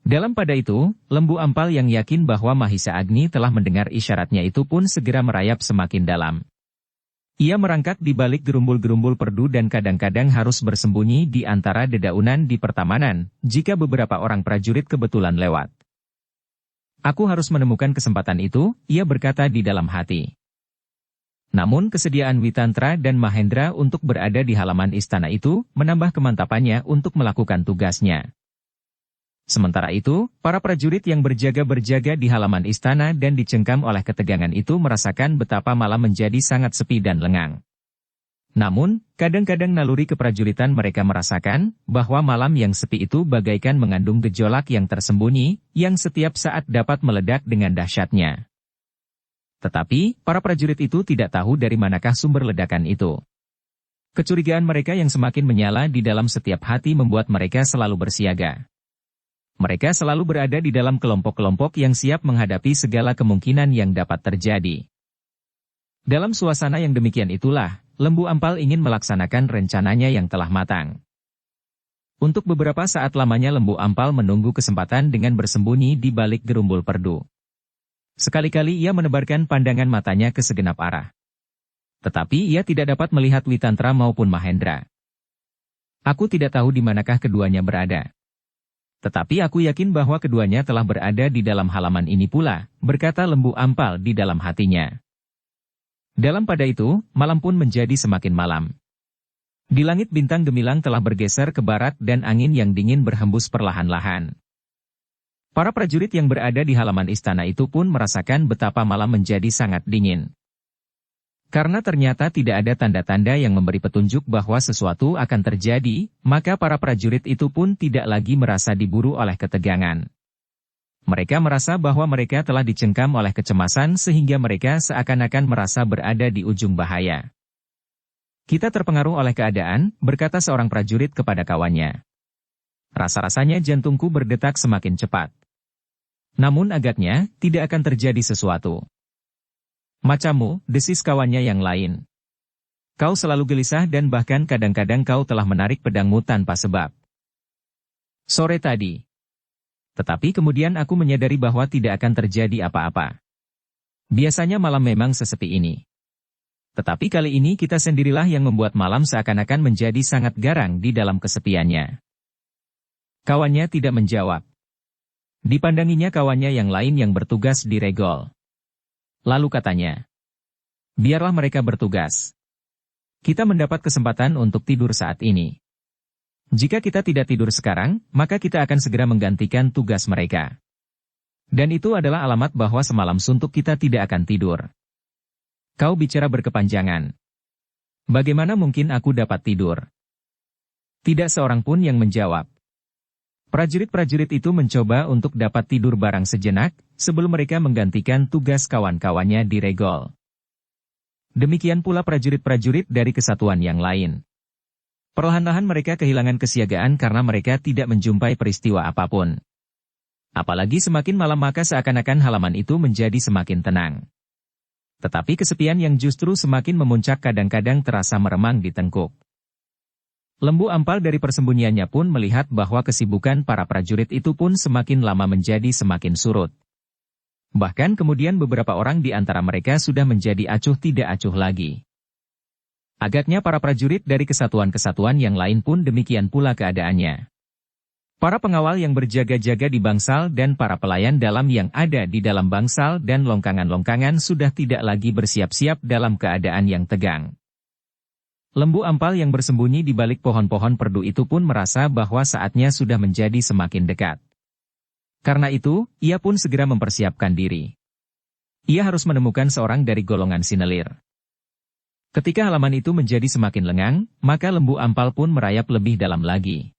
Dalam pada itu, Lembu Ampal yang yakin bahwa Mahisa Agni telah mendengar isyaratnya itu pun segera merayap semakin dalam. Ia merangkak di balik gerumbul-gerumbul perdu dan kadang-kadang harus bersembunyi di antara dedaunan di pertamanan, jika beberapa orang prajurit kebetulan lewat. Aku harus menemukan kesempatan itu, ia berkata di dalam hati. Namun kesediaan Witantra dan Mahendra untuk berada di halaman istana itu, menambah kemantapannya untuk melakukan tugasnya. Sementara itu, para prajurit yang berjaga-berjaga di halaman istana dan dicengkam oleh ketegangan itu merasakan betapa malam menjadi sangat sepi dan lengang. Namun, kadang-kadang naluri keprajuritan mereka merasakan bahwa malam yang sepi itu bagaikan mengandung gejolak yang tersembunyi, yang setiap saat dapat meledak dengan dahsyatnya. Tetapi, para prajurit itu tidak tahu dari manakah sumber ledakan itu. Kecurigaan mereka yang semakin menyala di dalam setiap hati membuat mereka selalu bersiaga. Mereka selalu berada di dalam kelompok-kelompok yang siap menghadapi segala kemungkinan yang dapat terjadi. Dalam suasana yang demikian itulah, Lembu Ampal ingin melaksanakan rencananya yang telah matang. Untuk beberapa saat lamanya Lembu Ampal menunggu kesempatan dengan bersembunyi di balik gerumbul perdu. Sekali-kali ia menebarkan pandangan matanya ke segenap arah. Tetapi ia tidak dapat melihat Witantra maupun Mahendra. Aku tidak tahu di manakah keduanya berada. Tetapi aku yakin bahwa keduanya telah berada di dalam halaman ini pula, berkata Lembu Ampal di dalam hatinya. Dalam pada itu, malam pun menjadi semakin malam. Di langit bintang gemilang telah bergeser ke barat dan angin yang dingin berhembus perlahan-lahan. Para prajurit yang berada di halaman istana itu pun merasakan betapa malam menjadi sangat dingin. Karena ternyata tidak ada tanda-tanda yang memberi petunjuk bahwa sesuatu akan terjadi, maka para prajurit itu pun tidak lagi merasa diburu oleh ketegangan. Mereka merasa bahwa mereka telah dicengkam oleh kecemasan sehingga mereka seakan-akan merasa berada di ujung bahaya. "Kita terpengaruh oleh keadaan," berkata seorang prajurit kepada kawannya. "Rasa-rasanya jantungku berdetak semakin cepat. Namun agaknya, tidak akan terjadi sesuatu." "Macammu," desis kawannya yang lain. "Kau selalu gelisah dan bahkan kadang-kadang kau telah menarik pedangmu tanpa sebab." "Sore tadi. Tetapi kemudian aku menyadari bahwa tidak akan terjadi apa-apa. Biasanya malam memang sesepi ini. Tetapi kali ini kita sendirilah yang membuat malam seakan-akan menjadi sangat garang di dalam kesepiannya." Kawannya tidak menjawab. Dipandanginya kawannya yang lain yang bertugas di regol. Lalu katanya, "Biarlah mereka bertugas. Kita mendapat kesempatan untuk tidur saat ini. Jika kita tidak tidur sekarang, maka kita akan segera menggantikan tugas mereka. Dan itu adalah alamat bahwa semalam suntuk kita tidak akan tidur." Kau bicara berkepanjangan. Bagaimana mungkin aku dapat tidur? Tidak seorang pun yang menjawab. Prajurit-prajurit itu mencoba untuk dapat tidur barang sejenak, sebelum mereka menggantikan tugas kawan-kawannya di regol. Demikian pula prajurit-prajurit dari kesatuan yang lain. Perlahan-lahan mereka kehilangan kesiagaan karena mereka tidak menjumpai peristiwa apapun. Apalagi semakin malam maka seakan-akan halaman itu menjadi semakin tenang. Tetapi kesepian yang justru semakin memuncak kadang-kadang terasa meremang di tengkuk. Lembu Ampal dari persembunyiannya pun melihat bahwa kesibukan para prajurit itu pun semakin lama menjadi semakin surut. Bahkan kemudian beberapa orang di antara mereka sudah menjadi acuh tidak acuh lagi. Agaknya para prajurit dari kesatuan-kesatuan yang lain pun demikian pula keadaannya. Para pengawal yang berjaga-jaga di bangsal dan para pelayan dalam yang ada di dalam bangsal dan longkangan-longkangan sudah tidak lagi bersiap-siap dalam keadaan yang tegang. Lembu Ampal yang bersembunyi di balik pohon-pohon perdu itu pun merasa bahwa saatnya sudah menjadi semakin dekat. Karena itu, ia pun segera mempersiapkan diri. Ia harus menemukan seorang dari golongan sinelir. Ketika halaman itu menjadi semakin lengang, maka Lembu Ampal pun merayap lebih dalam lagi.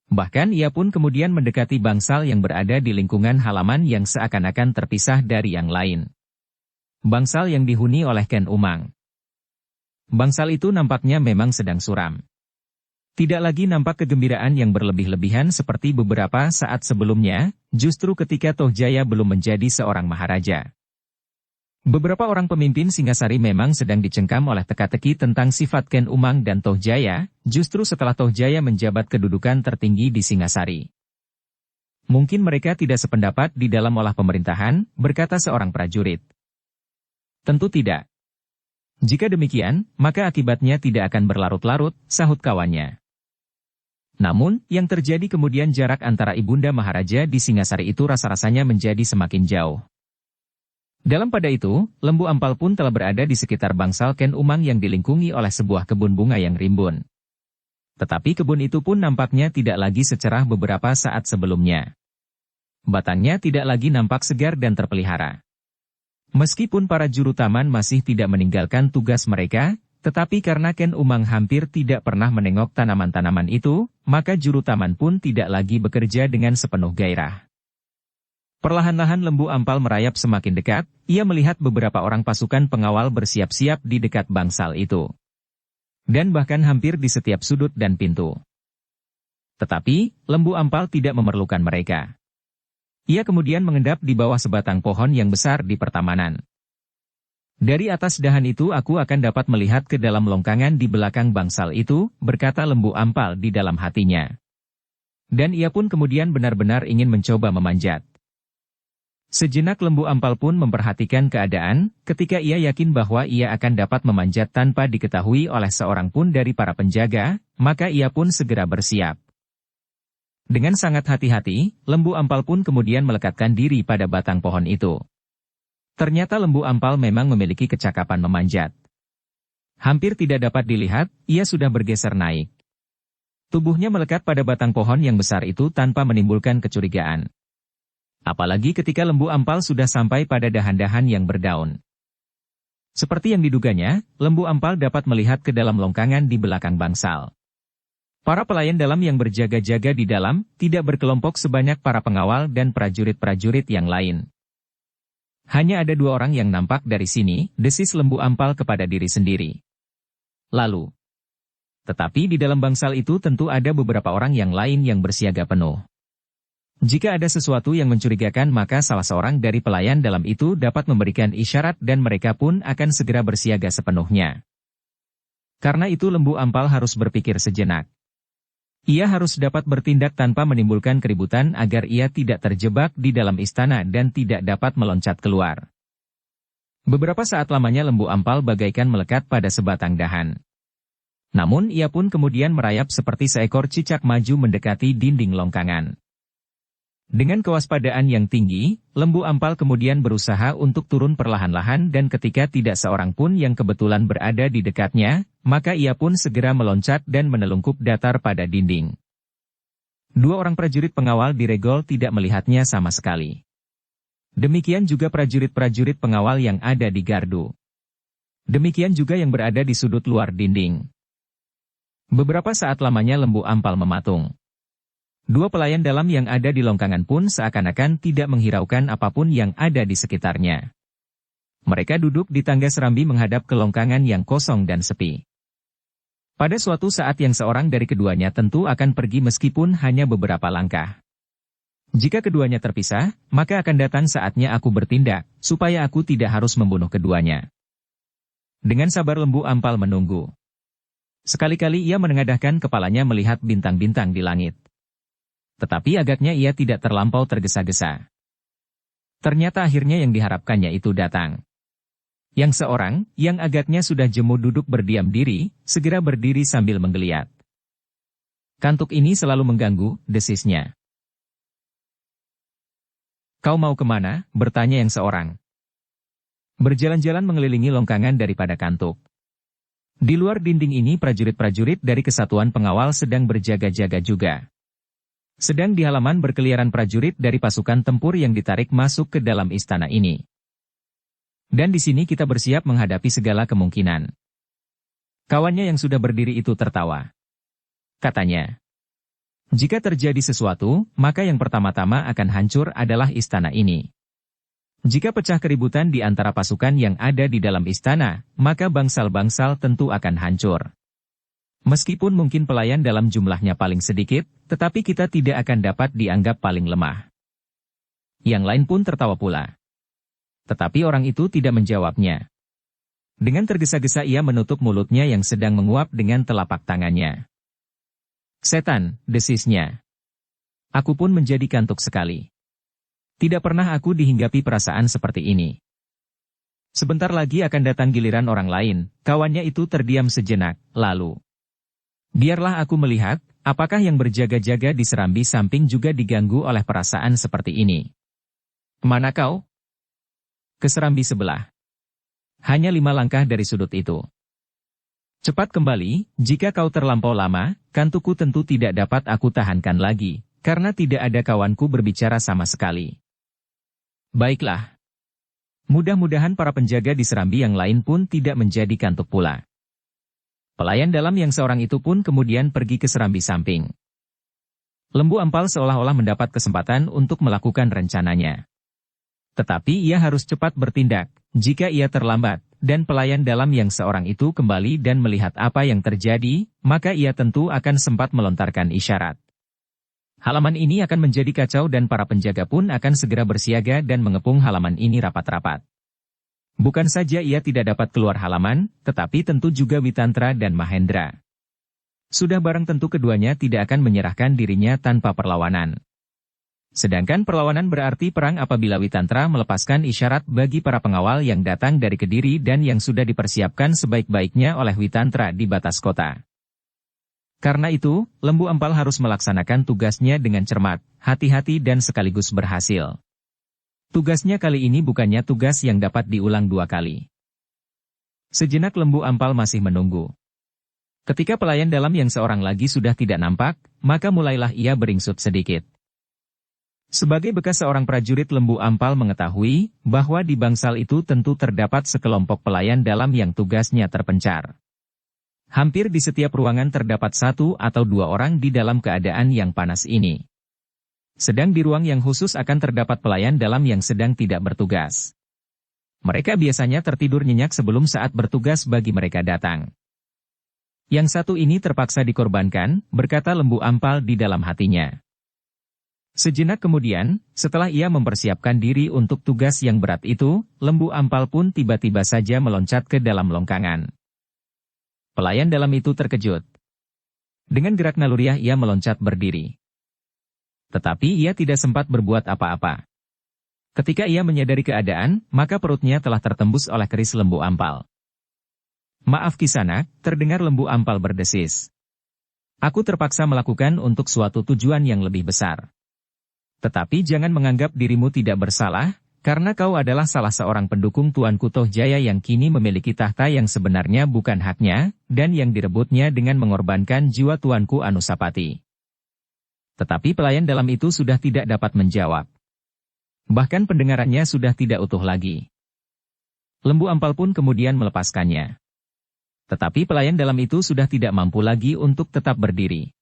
Bahkan ia pun kemudian mendekati bangsal yang berada di lingkungan halaman yang seakan-akan terpisah dari yang lain. Bangsal yang dihuni oleh Ken Umang. Bangsal itu nampaknya memang sedang suram. Tidak lagi nampak kegembiraan yang berlebih-lebihan seperti beberapa saat sebelumnya, justru ketika Toh Jaya belum menjadi seorang maharaja. Beberapa orang pemimpin Singasari memang sedang dicengkam oleh teka-teki tentang sifat Ken Umang dan Toh Jaya, justru setelah Toh Jaya menjabat kedudukan tertinggi di Singasari. "Mungkin mereka tidak sependapat di dalam olah pemerintahan," berkata seorang prajurit. "Tentu tidak. Jika demikian, maka akibatnya tidak akan berlarut-larut," sahut kawannya. Namun, yang terjadi kemudian jarak antara Ibunda Maharaja di Singasari itu rasa-rasanya menjadi semakin jauh. Dalam pada itu, Lembu Ampal pun telah berada di sekitar bangsal Ken Umang yang dilingkungi oleh sebuah kebun bunga yang rimbun. Tetapi kebun itu pun nampaknya tidak lagi secerah beberapa saat sebelumnya. Batangnya tidak lagi nampak segar dan terpelihara. Meskipun para juru taman masih tidak meninggalkan tugas mereka, tetapi karena Ken Umang hampir tidak pernah menengok tanaman-tanaman itu, maka juru taman pun tidak lagi bekerja dengan sepenuh gairah. Perlahan-lahan Lembu Ampal merayap semakin dekat, ia melihat beberapa orang pasukan pengawal bersiap-siap di dekat bangsal itu. Dan bahkan hampir di setiap sudut dan pintu. Tetapi, Lembu Ampal tidak memerlukan mereka. Ia kemudian mengendap di bawah sebatang pohon yang besar di pertamanan. "Dari atas dahan itu aku akan dapat melihat ke dalam longkangan di belakang bangsal itu," berkata Lembu Ampal di dalam hatinya. Dan ia pun kemudian benar-benar ingin mencoba memanjat. Sejenak Lembu Ampal pun memperhatikan keadaan, ketika ia yakin bahwa ia akan dapat memanjat tanpa diketahui oleh seorang pun dari para penjaga, maka ia pun segera bersiap. Dengan sangat hati-hati, Lembu Ampal pun kemudian melekatkan diri pada batang pohon itu. Ternyata Lembu Ampal memang memiliki kecakapan memanjat. Hampir tidak dapat dilihat, ia sudah bergeser naik. Tubuhnya melekat pada batang pohon yang besar itu tanpa menimbulkan kecurigaan. Apalagi ketika Lembu Ampal sudah sampai pada dahan-dahan yang berdaun. Seperti yang diduganya, lembu ampal dapat melihat ke dalam longkangan di belakang bangsal. Para pelayan dalam yang berjaga-jaga di dalam, tidak berkelompok sebanyak para pengawal dan prajurit-prajurit yang lain. Hanya ada 2 orang yang nampak dari sini, desis lembu ampal kepada diri sendiri. Lalu, tetapi di dalam bangsal itu tentu ada beberapa orang yang lain yang bersiaga penuh. Jika ada sesuatu yang mencurigakan maka salah seorang dari pelayan dalam itu dapat memberikan isyarat dan mereka pun akan segera bersiaga sepenuhnya. Karena itu lembu ampal harus berpikir sejenak. Ia harus dapat bertindak tanpa menimbulkan keributan agar ia tidak terjebak di dalam istana dan tidak dapat meloncat keluar. Beberapa saat lamanya lembu ampal bagaikan melekat pada sebatang dahan. Namun ia pun kemudian merayap seperti seekor cicak maju mendekati dinding longkangan. Dengan kewaspadaan yang tinggi, lembu ampal kemudian berusaha untuk turun perlahan-lahan dan ketika tidak seorang pun yang kebetulan berada di dekatnya, maka ia pun segera meloncat dan menelungkup datar pada dinding. 2 orang prajurit pengawal di regol tidak melihatnya sama sekali. Demikian juga prajurit-prajurit pengawal yang ada di gardu. Demikian juga yang berada di sudut luar dinding. Beberapa saat lamanya lembu ampal mematung. 2 pelayan dalam yang ada di longkangan pun seakan-akan tidak menghiraukan apapun yang ada di sekitarnya. Mereka duduk di tangga serambi menghadap ke longkangan yang kosong dan sepi. Pada suatu saat yang seorang dari keduanya tentu akan pergi meskipun hanya beberapa langkah. Jika keduanya terpisah, maka akan datang saatnya aku bertindak, supaya aku tidak harus membunuh keduanya. Dengan sabar lembu ampal menunggu. Sekali-kali ia menengadahkan kepalanya melihat bintang-bintang di langit. Tetapi agaknya ia tidak terlampau tergesa-gesa. Ternyata akhirnya yang diharapkannya itu datang. Yang seorang, yang agaknya sudah jemu duduk berdiam diri, segera berdiri sambil menggeliat. Kantuk ini selalu mengganggu, desisnya. Kau mau kemana? Bertanya yang seorang. Berjalan-jalan mengelilingi longkangan daripada kantuk. Di luar dinding ini prajurit-prajurit dari kesatuan pengawal sedang berjaga-jaga juga. Sedang di halaman berkeliaran prajurit dari pasukan tempur yang ditarik masuk ke dalam istana ini. Dan di sini kita bersiap menghadapi segala kemungkinan. Kawannya yang sudah berdiri itu tertawa. Katanya, jika terjadi sesuatu, maka yang pertama-tama akan hancur adalah istana ini. Jika pecah keributan di antara pasukan yang ada di dalam istana, maka bangsal-bangsal tentu akan hancur. Meskipun mungkin pelayan dalam jumlahnya paling sedikit, tetapi kita tidak akan dapat dianggap paling lemah. Yang lain pun tertawa pula. Tetapi orang itu tidak menjawabnya. Dengan tergesa-gesa ia menutup mulutnya yang sedang menguap dengan telapak tangannya. Setan, desisnya. Aku pun menjadi kantuk sekali. Tidak pernah aku dihinggapi perasaan seperti ini. Sebentar lagi akan datang giliran orang lain, kawannya itu terdiam sejenak, lalu. Biarlah aku melihat, apakah yang berjaga-jaga di serambi samping juga diganggu oleh perasaan seperti ini. Kemana kau? Ke serambi sebelah. Hanya 5 langkah dari sudut itu. Cepat kembali, jika kau terlampau lama, kantukku tentu tidak dapat aku tahankan lagi, karena tidak ada kawanku berbicara sama sekali. Baiklah. Mudah-mudahan para penjaga di serambi yang lain pun tidak menjadi kantuk pula. Pelayan dalam yang seorang itu pun kemudian pergi ke serambi samping. Lembu ampal seolah-olah mendapat kesempatan untuk melakukan rencananya. Tetapi ia harus cepat bertindak, jika ia terlambat, dan pelayan dalam yang seorang itu kembali dan melihat apa yang terjadi, maka ia tentu akan sempat melontarkan isyarat. Halaman ini akan menjadi kacau dan para penjaga pun akan segera bersiaga dan mengepung halaman ini rapat-rapat. Bukan saja ia tidak dapat keluar halaman, tetapi tentu juga Witantra dan Mahendra. Sudah barang tentu keduanya tidak akan menyerahkan dirinya tanpa perlawanan. Sedangkan perlawanan berarti perang apabila Witantra melepaskan isyarat bagi para pengawal yang datang dari Kediri dan yang sudah dipersiapkan sebaik-baiknya oleh Witantra di batas kota. Karena itu, lembu ampal harus melaksanakan tugasnya dengan cermat, hati-hati dan sekaligus berhasil. Tugasnya kali ini bukannya tugas yang dapat diulang 2 kali. Sejenak lembu ampal masih menunggu. Ketika pelayan dalam yang seorang lagi sudah tidak nampak, maka mulailah ia beringsut sedikit. Sebagai bekas seorang prajurit Lembu Ampal mengetahui bahwa di bangsal itu tentu terdapat sekelompok pelayan dalam yang tugasnya terpencar. Hampir di setiap ruangan terdapat 1 atau 2 orang di dalam keadaan yang panas ini. Sedang di ruang yang khusus akan terdapat pelayan dalam yang sedang tidak bertugas. Mereka biasanya tertidur nyenyak sebelum saat bertugas bagi mereka datang. Yang satu ini terpaksa dikorbankan, berkata Lembu Ampal di dalam hatinya. Sejenak kemudian, setelah ia mempersiapkan diri untuk tugas yang berat itu, Lembu Ampal pun tiba-tiba saja meloncat ke dalam longkangan. Pelayan dalam itu terkejut. Dengan gerak naluriah ia meloncat berdiri. Tetapi ia tidak sempat berbuat apa-apa. Ketika ia menyadari keadaan, maka perutnya telah tertembus oleh keris Lembu Ampal. "Maaf Kisanak," terdengar Lembu Ampal berdesis. "Aku terpaksa melakukan untuk suatu tujuan yang lebih besar. Tetapi jangan menganggap dirimu tidak bersalah, karena kau adalah salah seorang pendukung Tuanku Tohjaya yang kini memiliki tahta yang sebenarnya bukan haknya, dan yang direbutnya dengan mengorbankan jiwa Tuanku Anusapati." Tetapi pelayan dalam itu sudah tidak dapat menjawab. Bahkan pendengarannya sudah tidak utuh lagi. Lembu Ampal pun kemudian melepaskannya. Tetapi pelayan dalam itu sudah tidak mampu lagi untuk tetap berdiri.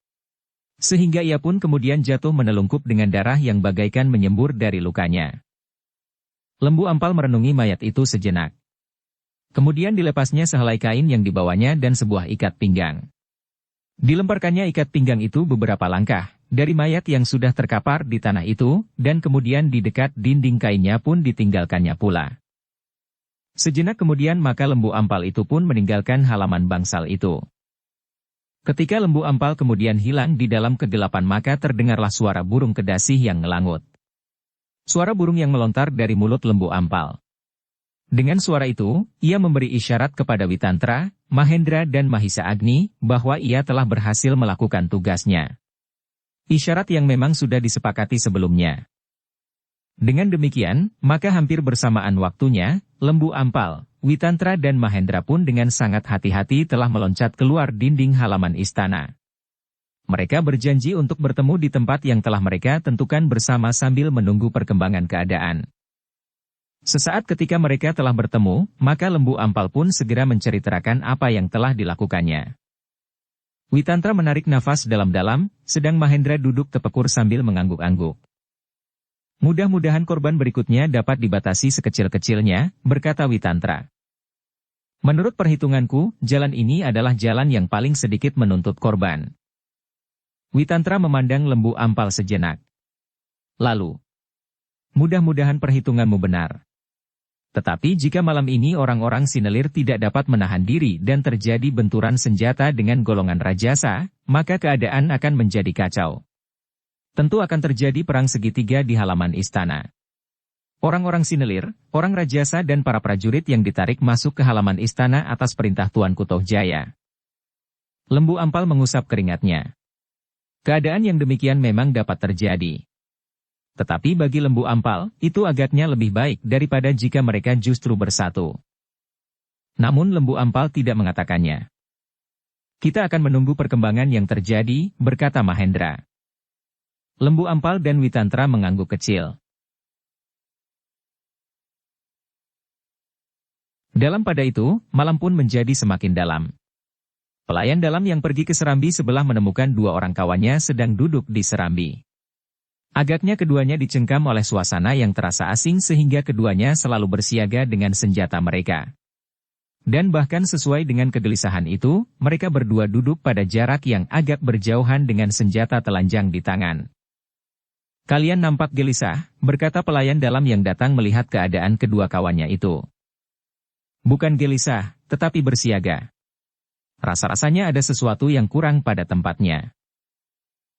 Sehingga ia pun kemudian jatuh menelungkup dengan darah yang bagaikan menyembur dari lukanya. Lembu Ampal merenungi mayat itu sejenak. Kemudian dilepasnya sehelai kain yang dibawanya dan sebuah ikat pinggang. Dilemparkannya ikat pinggang itu beberapa langkah dari mayat yang sudah terkapar di tanah itu, dan kemudian di dekat dinding kainnya pun ditinggalkannya pula. Sejenak kemudian maka Lembu Ampal itu pun meninggalkan halaman bangsal itu. Ketika Lembu Ampal kemudian hilang di dalam kegelapan maka terdengarlah suara burung kedasih yang ngelangut. Suara burung yang melontar dari mulut Lembu Ampal. Dengan suara itu, ia memberi isyarat kepada Witantra, Mahendra dan Mahisa Agni, bahwa ia telah berhasil melakukan tugasnya. Isyarat yang memang sudah disepakati sebelumnya. Dengan demikian, maka hampir bersamaan waktunya, Lembu Ampal, Witantra dan Mahendra pun dengan sangat hati-hati telah meloncat keluar dinding halaman istana. Mereka berjanji untuk bertemu di tempat yang telah mereka tentukan bersama sambil menunggu perkembangan keadaan. Sesaat ketika mereka telah bertemu, maka Lembu Ampal pun segera menceritakan apa yang telah dilakukannya. Witantra menarik nafas dalam-dalam, sedang Mahendra duduk tepekur sambil mengangguk-angguk. "Mudah-mudahan korban berikutnya dapat dibatasi sekecil-kecilnya," berkata Witantra. "Menurut perhitunganku, jalan ini adalah jalan yang paling sedikit menuntut korban." Witantra memandang Lembu Ampal sejenak. Lalu, "Mudah-mudahan perhitunganmu benar. Tetapi jika malam ini orang-orang Sinelir tidak dapat menahan diri dan terjadi benturan senjata dengan golongan Rajasa, maka keadaan akan menjadi kacau. Tentu akan terjadi perang segitiga di halaman istana. Orang-orang Sinelir, orang Rajasa dan para prajurit yang ditarik masuk ke halaman istana atas perintah Tuanku Tohjaya." Lembu Ampal mengusap keringatnya. Keadaan yang demikian memang dapat terjadi. Tetapi bagi Lembu Ampal, itu agaknya lebih baik daripada jika mereka justru bersatu. Namun Lembu Ampal tidak mengatakannya. "Kita akan menunggu perkembangan yang terjadi," berkata Mahendra. Lembu Ampal dan Witantra mengangguk kecil. Dalam pada itu, malam pun menjadi semakin dalam. Pelayan dalam yang pergi ke serambi sebelah menemukan 2 orang kawannya sedang duduk di serambi. Agaknya keduanya dicengkam oleh suasana yang terasa asing sehingga keduanya selalu bersiaga dengan senjata mereka. Dan bahkan sesuai dengan kegelisahan itu, mereka berdua duduk pada jarak yang agak berjauhan dengan senjata telanjang di tangan. "Kalian nampak gelisah," berkata pelayan dalam yang datang melihat keadaan kedua kawannya itu. "Bukan gelisah, tetapi bersiaga. Rasa-rasanya ada sesuatu yang kurang pada tempatnya.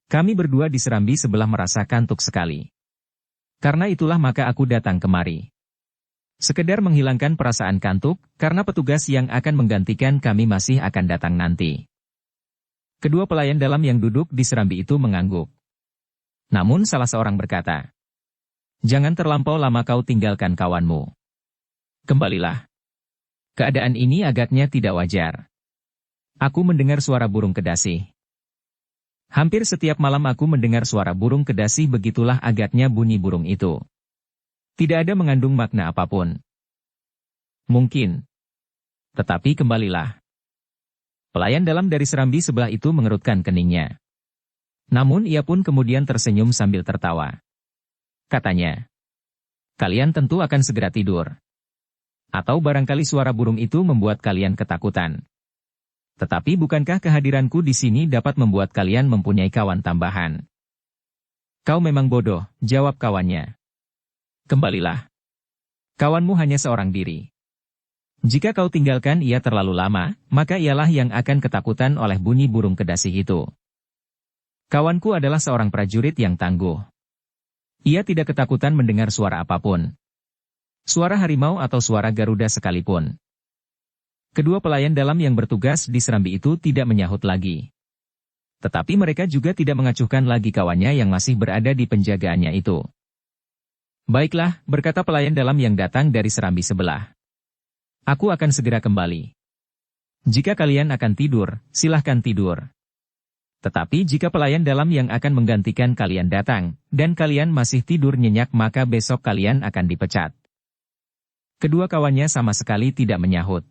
Kami berdua di serambi sebelah merasa kantuk sekali. Karena itulah maka aku datang kemari. Sekedar menghilangkan perasaan kantuk, karena petugas yang akan menggantikan kami masih akan datang nanti." Kedua pelayan dalam yang duduk di serambi itu mengangguk. Namun salah seorang berkata, "Jangan terlampau lama kau tinggalkan kawanmu. Kembalilah. Keadaan ini agaknya tidak wajar. Aku mendengar suara burung kedasih." Hampir setiap malam aku mendengar suara burung kedasi, begitulah agaknya bunyi burung itu. Tidak ada mengandung makna apapun. Mungkin. Tetapi kembalilah. Pelayan dalam dari serambi sebelah itu mengerutkan keningnya. Namun ia pun kemudian tersenyum sambil tertawa. Katanya, kalian tentu akan segera tidur. Atau barangkali suara burung itu membuat kalian ketakutan. Tetapi bukankah kehadiranku di sini dapat membuat kalian mempunyai kawan tambahan? Kau memang bodoh, jawab kawannya. Kembalilah. Kawanmu hanya seorang diri. Jika kau tinggalkan ia terlalu lama, maka ialah yang akan ketakutan oleh bunyi burung kedasi itu. Kawanku adalah seorang prajurit yang tangguh. Ia tidak ketakutan mendengar suara apapun. Suara harimau atau suara garuda sekalipun. Kedua pelayan dalam yang bertugas di serambi itu tidak menyahut lagi. Tetapi mereka juga tidak mengacuhkan lagi kawannya yang masih berada di penjagaannya itu. Baiklah, berkata pelayan dalam yang datang dari serambi sebelah. Aku akan segera kembali. Jika kalian akan tidur, silahkan tidur. Tetapi jika pelayan dalam yang akan menggantikan kalian datang, dan kalian masih tidur nyenyak, maka besok kalian akan dipecat. Kedua kawannya sama sekali tidak menyahut.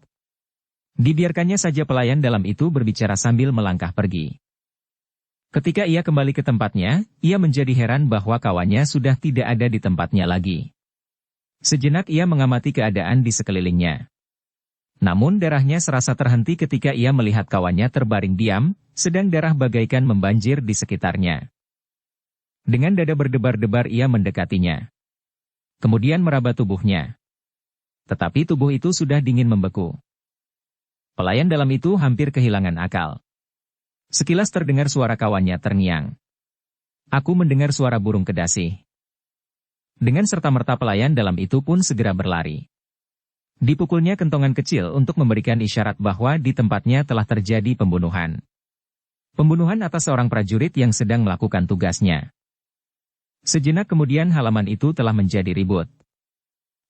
Dibiarkannya saja pelayan dalam itu berbicara sambil melangkah pergi. Ketika ia kembali ke tempatnya, ia menjadi heran bahwa kawannya sudah tidak ada di tempatnya lagi. Sejenak ia mengamati keadaan di sekelilingnya. Namun darahnya serasa terhenti ketika ia melihat kawannya terbaring diam, sedang darah bagaikan membanjir di sekitarnya. Dengan dada berdebar-debar ia mendekatinya. Kemudian meraba tubuhnya. Tetapi tubuh itu sudah dingin membeku. Pelayan dalam itu hampir kehilangan akal. Sekilas terdengar suara kawannya terngiang. Aku mendengar suara burung kedasi. Dengan serta-merta pelayan dalam itu pun segera berlari. Dipukulnya kentongan kecil untuk memberikan isyarat bahwa di tempatnya telah terjadi pembunuhan. Pembunuhan atas seorang prajurit yang sedang melakukan tugasnya. Sejenak kemudian halaman itu telah menjadi ribut.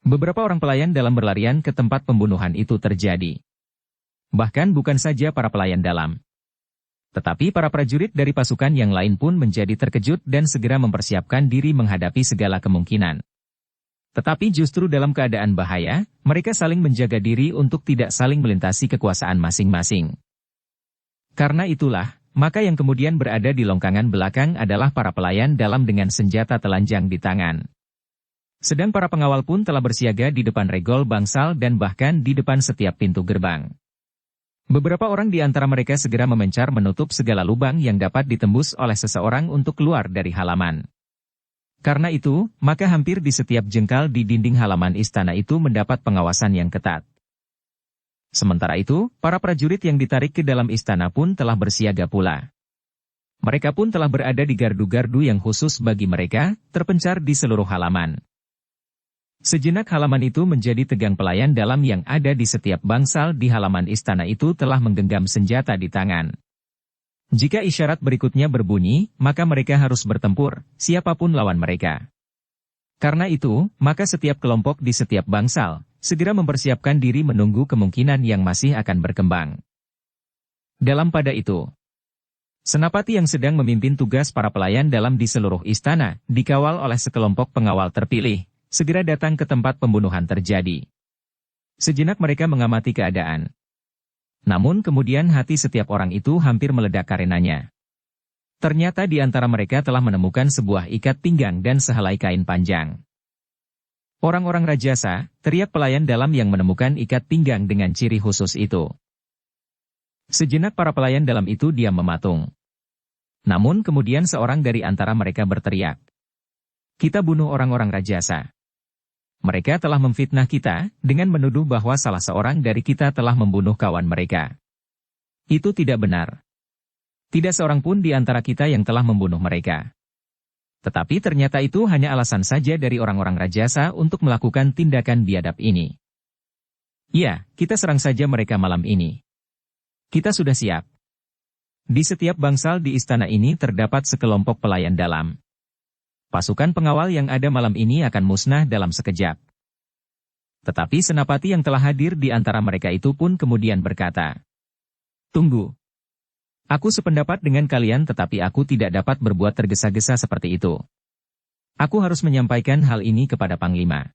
Beberapa orang pelayan dalam berlarian ke tempat pembunuhan itu terjadi. Bahkan bukan saja para pelayan dalam. Tetapi para prajurit dari pasukan yang lain pun menjadi terkejut dan segera mempersiapkan diri menghadapi segala kemungkinan. Tetapi justru dalam keadaan bahaya, mereka saling menjaga diri untuk tidak saling melintasi kekuasaan masing-masing. Karena itulah, maka yang kemudian berada di longkangan belakang adalah para pelayan dalam dengan senjata telanjang di tangan. Sedang para pengawal pun telah bersiaga di depan regol bangsal dan bahkan di depan setiap pintu gerbang. Beberapa orang di antara mereka segera memencar menutup segala lubang yang dapat ditembus oleh seseorang untuk keluar dari halaman. Karena itu, maka hampir di setiap jengkal di dinding halaman istana itu mendapat pengawasan yang ketat. Sementara itu, para prajurit yang ditarik ke dalam istana pun telah bersiaga pula. Mereka pun telah berada di gardu-gardu yang khusus bagi mereka, terpencar di seluruh halaman. Sejenak halaman itu menjadi tegang. Pelayan dalam yang ada di setiap bangsal di halaman istana itu telah menggenggam senjata di tangan. Jika isyarat berikutnya berbunyi, maka mereka harus bertempur, siapapun lawan mereka. Karena itu, maka setiap kelompok di setiap bangsal, segera mempersiapkan diri menunggu kemungkinan yang masih akan berkembang. Dalam pada itu, senapati yang sedang memimpin tugas para pelayan dalam di seluruh istana, dikawal oleh sekelompok pengawal terpilih, segera datang ke tempat pembunuhan terjadi. Sejenak mereka mengamati keadaan. Namun kemudian hati setiap orang itu hampir meledak karenanya. Ternyata di antara mereka telah menemukan sebuah ikat pinggang dan sehelai kain panjang. Orang-orang rajasa, teriak pelayan dalam yang menemukan ikat pinggang dengan ciri khusus itu. Sejenak para pelayan dalam itu diam mematung. Namun kemudian seorang dari antara mereka berteriak. Kita bunuh orang-orang rajasa. Mereka telah memfitnah kita, dengan menuduh bahwa salah seorang dari kita telah membunuh kawan mereka. Itu tidak benar. Tidak seorang pun di antara kita yang telah membunuh mereka. Tetapi ternyata itu hanya alasan saja dari orang-orang rajasa untuk melakukan tindakan biadab ini. Ya, kita serang saja mereka malam ini. Kita sudah siap. Di setiap bangsal di istana ini terdapat sekelompok pelayan dalam. Pasukan pengawal yang ada malam ini akan musnah dalam sekejap. Tetapi senapati yang telah hadir di antara mereka itu pun kemudian berkata, Tunggu. Aku sependapat dengan kalian tetapi aku tidak dapat berbuat tergesa-gesa seperti itu. Aku harus menyampaikan hal ini kepada Panglima.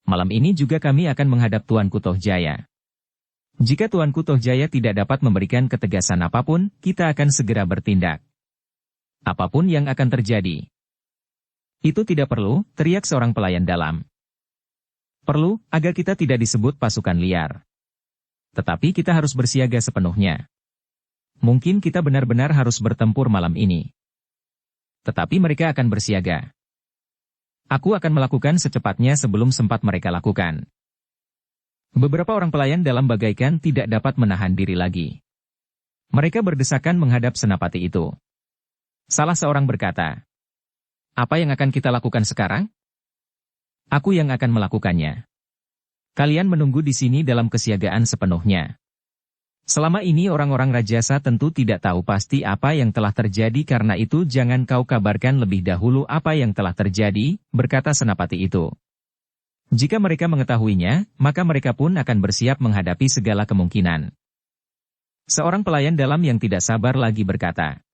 Malam ini juga kami akan menghadap Tuanku Tohjaya. Jika Tuanku Tohjaya tidak dapat memberikan ketegasan apapun, kita akan segera bertindak. Apapun yang akan terjadi. Itu tidak perlu, teriak seorang pelayan dalam. Perlu, agar kita tidak disebut pasukan liar. Tetapi kita harus bersiaga sepenuhnya. Mungkin kita benar-benar harus bertempur malam ini. Tetapi mereka akan bersiaga. Aku akan melakukan secepatnya sebelum sempat mereka lakukan. Beberapa orang pelayan dalam bagaikan tidak dapat menahan diri lagi. Mereka berdesakan menghadap senapati itu. Salah seorang berkata, "Apa yang akan kita lakukan sekarang?" "Aku yang akan melakukannya. Kalian menunggu di sini dalam kesiagaan sepenuhnya." Selama ini orang-orang Rajasa tentu tidak tahu pasti apa yang telah terjadi karena itu jangan kau kabarkan lebih dahulu apa yang telah terjadi, berkata senapati itu. Jika mereka mengetahuinya, maka mereka pun akan bersiap menghadapi segala kemungkinan. Seorang pelayan dalam yang tidak sabar lagi berkata,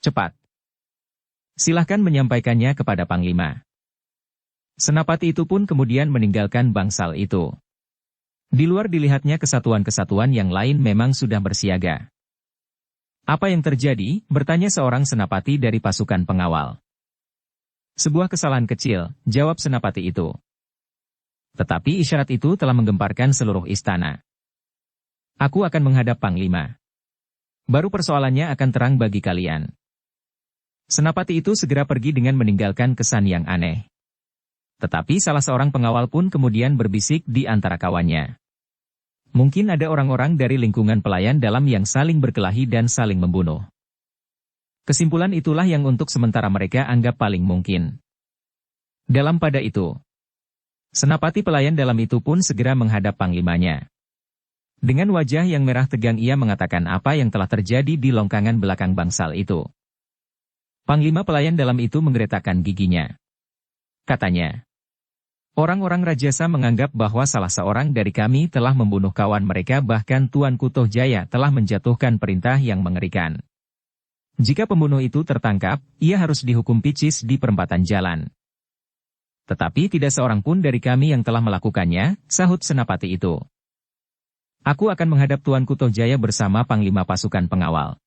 "Cepat. Silahkan menyampaikannya kepada Panglima." Senapati itu pun kemudian meninggalkan bangsal itu. Di luar dilihatnya kesatuan-kesatuan yang lain memang sudah bersiaga. "Apa yang terjadi?" bertanya seorang senapati dari pasukan pengawal. "Sebuah kesalahan kecil," jawab senapati itu. Tetapi isyarat itu telah menggemparkan seluruh istana. "Aku akan menghadap Panglima. Baru persoalannya akan terang bagi kalian." Senapati itu segera pergi dengan meninggalkan kesan yang aneh. Tetapi salah seorang pengawal pun kemudian berbisik di antara kawannya. Mungkin ada orang-orang dari lingkungan pelayan dalam yang saling berkelahi dan saling membunuh. Kesimpulan itulah yang untuk sementara mereka anggap paling mungkin. Dalam pada itu, senapati pelayan dalam itu pun segera menghadap panglimanya. Dengan wajah yang merah tegang ia mengatakan apa yang telah terjadi di longkangan belakang bangsal itu. Panglima pelayan dalam itu menggeretakkan giginya. Katanya, "Orang-orang Rajasa menganggap bahwa salah seorang dari kami telah membunuh kawan mereka bahkan Tuanku Tohjaya telah menjatuhkan perintah yang mengerikan. Jika pembunuh itu tertangkap, ia harus dihukum picis di perempatan jalan. Tetapi tidak seorang pun dari kami yang telah melakukannya," sahut senapati itu. "Aku akan menghadap Tuanku Tohjaya bersama Panglima pasukan pengawal.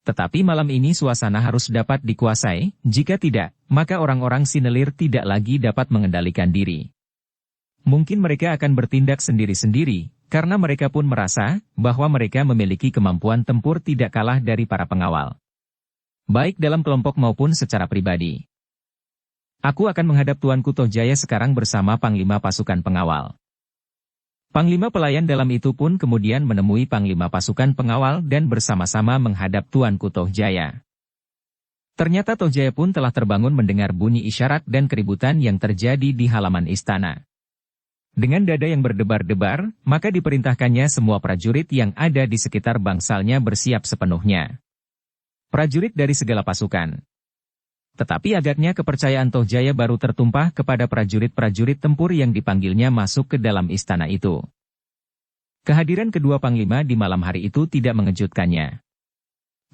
Tetapi malam ini suasana harus dapat dikuasai, jika tidak, maka orang-orang Sinelir tidak lagi dapat mengendalikan diri. Mungkin mereka akan bertindak sendiri-sendiri, karena mereka pun merasa bahwa mereka memiliki kemampuan tempur tidak kalah dari para pengawal. Baik dalam kelompok maupun secara pribadi. Aku akan menghadap Tuanku Tohjaya sekarang bersama Panglima pasukan pengawal." Panglima pelayan dalam itu pun kemudian menemui Panglima pasukan pengawal dan bersama-sama menghadap Tuanku Tohjaya. Ternyata Tohjaya pun telah terbangun mendengar bunyi isyarat dan keributan yang terjadi di halaman istana. Dengan dada yang berdebar-debar, maka diperintahkannya semua prajurit yang ada di sekitar bangsalnya bersiap sepenuhnya. Prajurit dari segala pasukan. Tetapi agaknya kepercayaan Tohjaya baru tertumpah kepada prajurit-prajurit tempur yang dipanggilnya masuk ke dalam istana itu. Kehadiran kedua panglima di malam hari itu tidak mengejutkannya.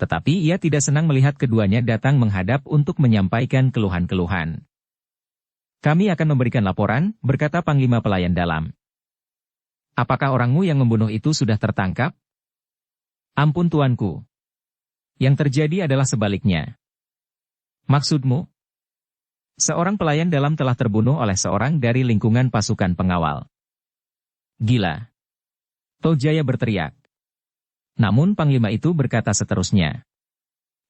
Tetapi ia tidak senang melihat keduanya datang menghadap untuk menyampaikan keluhan-keluhan. "Kami akan memberikan laporan," berkata Panglima pelayan dalam. "Apakah orangmu yang membunuh itu sudah tertangkap?" "Ampun tuanku. Yang terjadi adalah sebaliknya." "Maksudmu?" "Seorang pelayan dalam telah terbunuh oleh seorang dari lingkungan pasukan pengawal." "Gila!" Tohjaya berteriak. Namun panglima itu berkata seterusnya,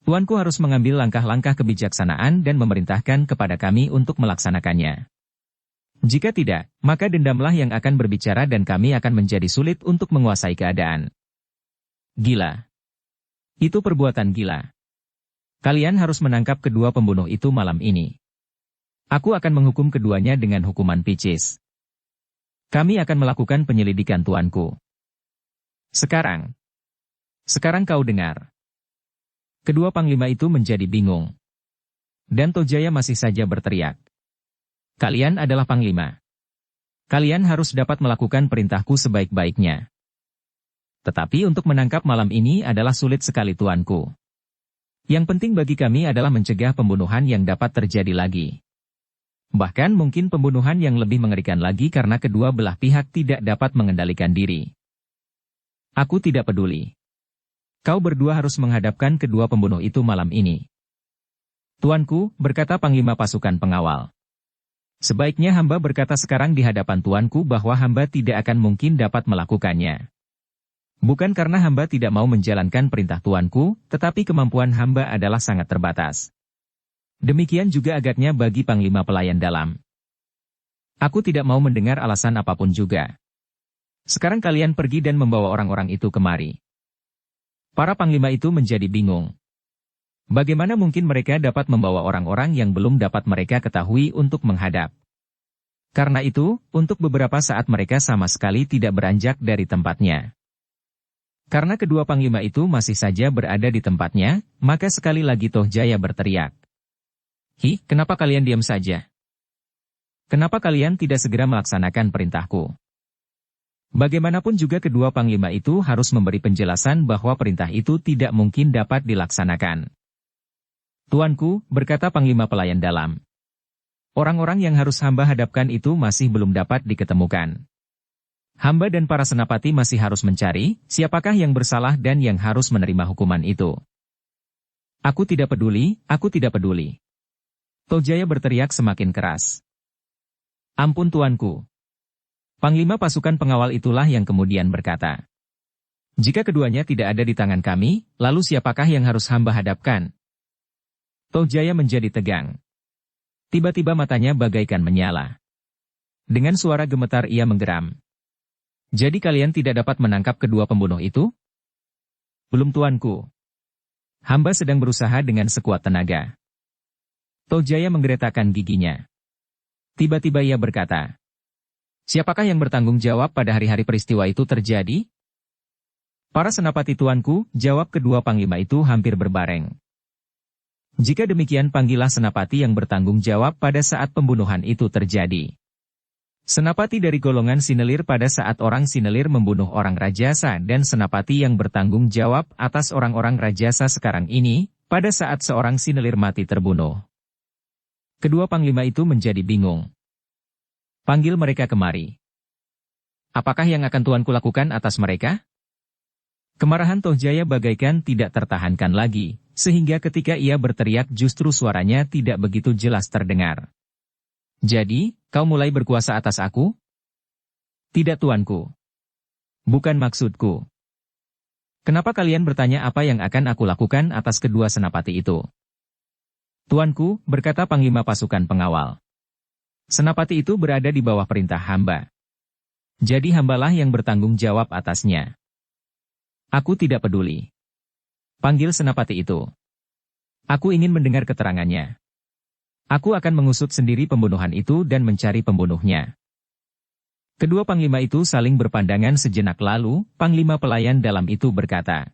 "Tuanku harus mengambil langkah-langkah kebijaksanaan dan memerintahkan kepada kami untuk melaksanakannya. Jika tidak, maka dendamlah yang akan berbicara dan kami akan menjadi sulit untuk menguasai keadaan." "Gila. Itu perbuatan gila. Kalian harus menangkap kedua pembunuh itu malam ini. Aku akan menghukum keduanya dengan hukuman picis. Kami akan melakukan penyelidikan tuanku. Sekarang kau dengar." Kedua panglima itu menjadi bingung. Dan Tohjaya masih saja berteriak, "Kalian adalah panglima. Kalian harus dapat melakukan perintahku sebaik-baiknya." Tetapi untuk menangkap malam ini adalah sulit sekali tuanku. Yang penting bagi kami adalah mencegah pembunuhan yang dapat terjadi lagi. Bahkan mungkin pembunuhan yang lebih mengerikan lagi karena kedua belah pihak tidak dapat mengendalikan diri. Aku tidak peduli. Kau berdua harus menghadapkan kedua pembunuh itu malam ini. Tuanku, berkata Panglima Pasukan Pengawal. Sebaiknya hamba berkata sekarang di hadapan tuanku bahwa hamba tidak akan mungkin dapat melakukannya. Bukan karena hamba tidak mau menjalankan perintah tuanku, tetapi kemampuan hamba adalah sangat terbatas. Demikian juga agaknya bagi Panglima Pelayan Dalam. Aku tidak mau mendengar alasan apapun juga. Sekarang kalian pergi dan membawa orang-orang itu kemari. Para panglima itu menjadi bingung. Bagaimana mungkin mereka dapat membawa orang-orang yang belum dapat mereka ketahui untuk menghadap? Karena itu, untuk beberapa saat mereka sama sekali tidak beranjak dari tempatnya. Karena kedua panglima itu masih saja berada di tempatnya, maka sekali lagi Toh Jaya berteriak. Kenapa kalian diam saja? Kenapa kalian tidak segera melaksanakan perintahku? Bagaimanapun juga kedua panglima itu harus memberi penjelasan bahwa perintah itu tidak mungkin dapat dilaksanakan. Tuanku, berkata Panglima Pelayan Dalam. Orang-orang yang harus hamba hadapkan itu masih belum dapat diketemukan. Hamba dan para senapati masih harus mencari siapakah yang bersalah dan yang harus menerima hukuman itu. Aku tidak peduli, aku tidak peduli. Toh Jaya berteriak semakin keras. Ampun tuanku. Panglima Pasukan Pengawal itulah yang kemudian berkata. Jika keduanya tidak ada di tangan kami, lalu siapakah yang harus hamba hadapkan? Toh Jaya menjadi tegang. Tiba-tiba matanya bagaikan menyala. Dengan suara gemetar ia menggeram. Jadi kalian tidak dapat menangkap kedua pembunuh itu? Belum tuanku. Hamba sedang berusaha dengan sekuat tenaga. Toh Jaya menggeretakkan giginya. Tiba-tiba ia berkata, siapakah yang bertanggung jawab pada hari-hari peristiwa itu terjadi? Para senapati tuanku, jawab kedua panglima itu hampir berbareng. Jika demikian panggillah senapati yang bertanggung jawab pada saat pembunuhan itu terjadi. Senapati dari golongan Sinelir pada saat orang Sinelir membunuh orang Rajasa dan senapati yang bertanggung jawab atas orang-orang Rajasa sekarang ini, pada saat seorang Sinelir mati terbunuh. Kedua panglima itu menjadi bingung. Panggil mereka kemari. Apakah yang akan tuanku lakukan atas mereka? Kemarahan Toh Jaya bagaikan tidak tertahankan lagi, sehingga ketika ia berteriak justru suaranya tidak begitu jelas terdengar. Jadi, kau mulai berkuasa atas aku? Tidak tuanku. Bukan maksudku. Kenapa kalian bertanya apa yang akan aku lakukan atas kedua senapati itu? Tuanku, berkata Panglima Pasukan Pengawal. Senapati itu berada di bawah perintah hamba. Jadi hambalah yang bertanggung jawab atasnya. Aku tidak peduli. Panggil senapati itu. Aku ingin mendengar keterangannya. Aku akan mengusut sendiri pembunuhan itu dan mencari pembunuhnya. Kedua panglima itu saling berpandangan sejenak lalu, Panglima Pelayan Dalam itu berkata.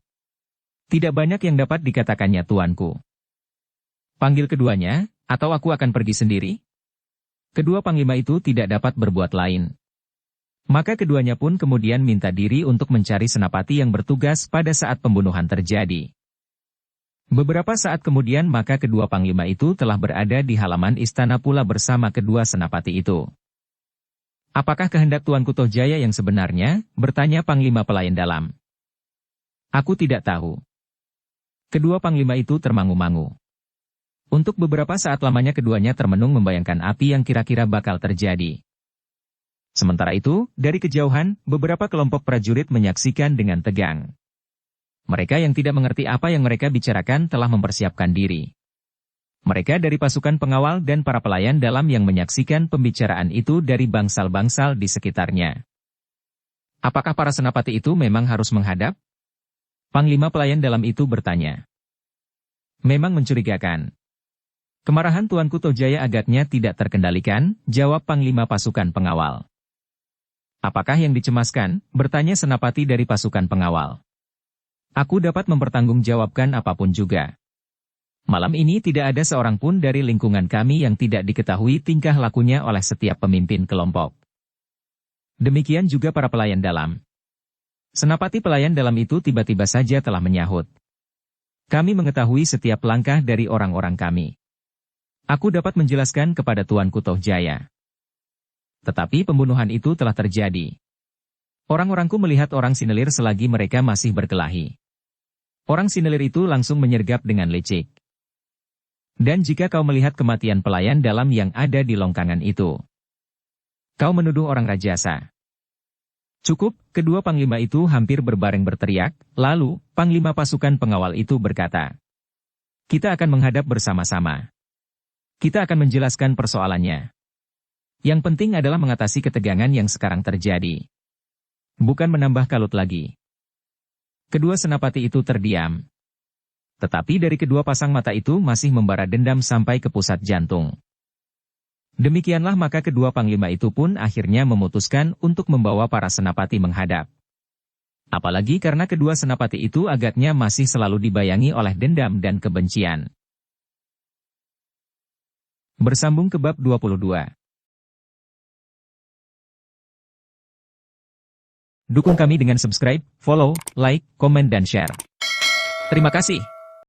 Tidak banyak yang dapat dikatakannya tuanku. Panggil keduanya, atau aku akan pergi sendiri? Kedua panglima itu tidak dapat berbuat lain. Maka keduanya pun kemudian minta diri untuk mencari senapati yang bertugas pada saat pembunuhan terjadi. Beberapa saat kemudian maka kedua panglima itu telah berada di halaman istana pula bersama kedua senapati itu. Apakah kehendak tuanku Toh Jaya yang sebenarnya? Bertanya Panglima Pelayan Dalam. Aku tidak tahu. Kedua panglima itu termangu-mangu. Untuk beberapa saat lamanya keduanya termenung membayangkan api yang kira-kira bakal terjadi. Sementara itu, dari kejauhan, beberapa kelompok prajurit menyaksikan dengan tegang. Mereka yang tidak mengerti apa yang mereka bicarakan telah mempersiapkan diri. Mereka dari pasukan pengawal dan para pelayan dalam yang menyaksikan pembicaraan itu dari bangsal-bangsal di sekitarnya. Apakah para senapati itu memang harus menghadap? Panglima Pelayan Dalam itu bertanya. Memang mencurigakan. Kemarahan tuanku Toh Jaya agaknya tidak terkendalikan, jawab Panglima Pasukan Pengawal. Apakah yang dicemaskan? Bertanya senapati dari pasukan pengawal. Aku dapat mempertanggungjawabkan apapun juga. Malam ini tidak ada seorang pun dari lingkungan kami yang tidak diketahui tingkah lakunya oleh setiap pemimpin kelompok. Demikian juga para pelayan dalam. Senapati pelayan dalam itu tiba-tiba saja telah menyahut. Kami mengetahui setiap langkah dari orang-orang kami. Aku dapat menjelaskan kepada Tuanku Tohjaya. Tetapi pembunuhan itu telah terjadi. Orang-orangku melihat orang Sinelir selagi mereka masih berkelahi. Orang Sinelir itu langsung menyergap dengan licik. Dan jika kau melihat kematian pelayan dalam yang ada di longkangan itu, kau menuduh orang Rajasa. Cukup, kedua panglima itu hampir berbareng berteriak, lalu, panglima pasukan pengawal itu berkata, kita akan menghadap bersama-sama. Kita akan menjelaskan persoalannya. Yang penting adalah mengatasi ketegangan yang sekarang terjadi. Bukan menambah kalut lagi. Kedua senapati itu terdiam. Tetapi dari kedua pasang mata itu masih membara dendam sampai ke pusat jantung. Demikianlah maka kedua panglima itu pun akhirnya memutuskan untuk membawa para senapati menghadap. Apalagi karena kedua senapati itu agaknya masih selalu dibayangi oleh dendam dan kebencian. Bersambung ke bab 22. Dukung kami dengan subscribe, follow, like, komen dan share. Terima kasih.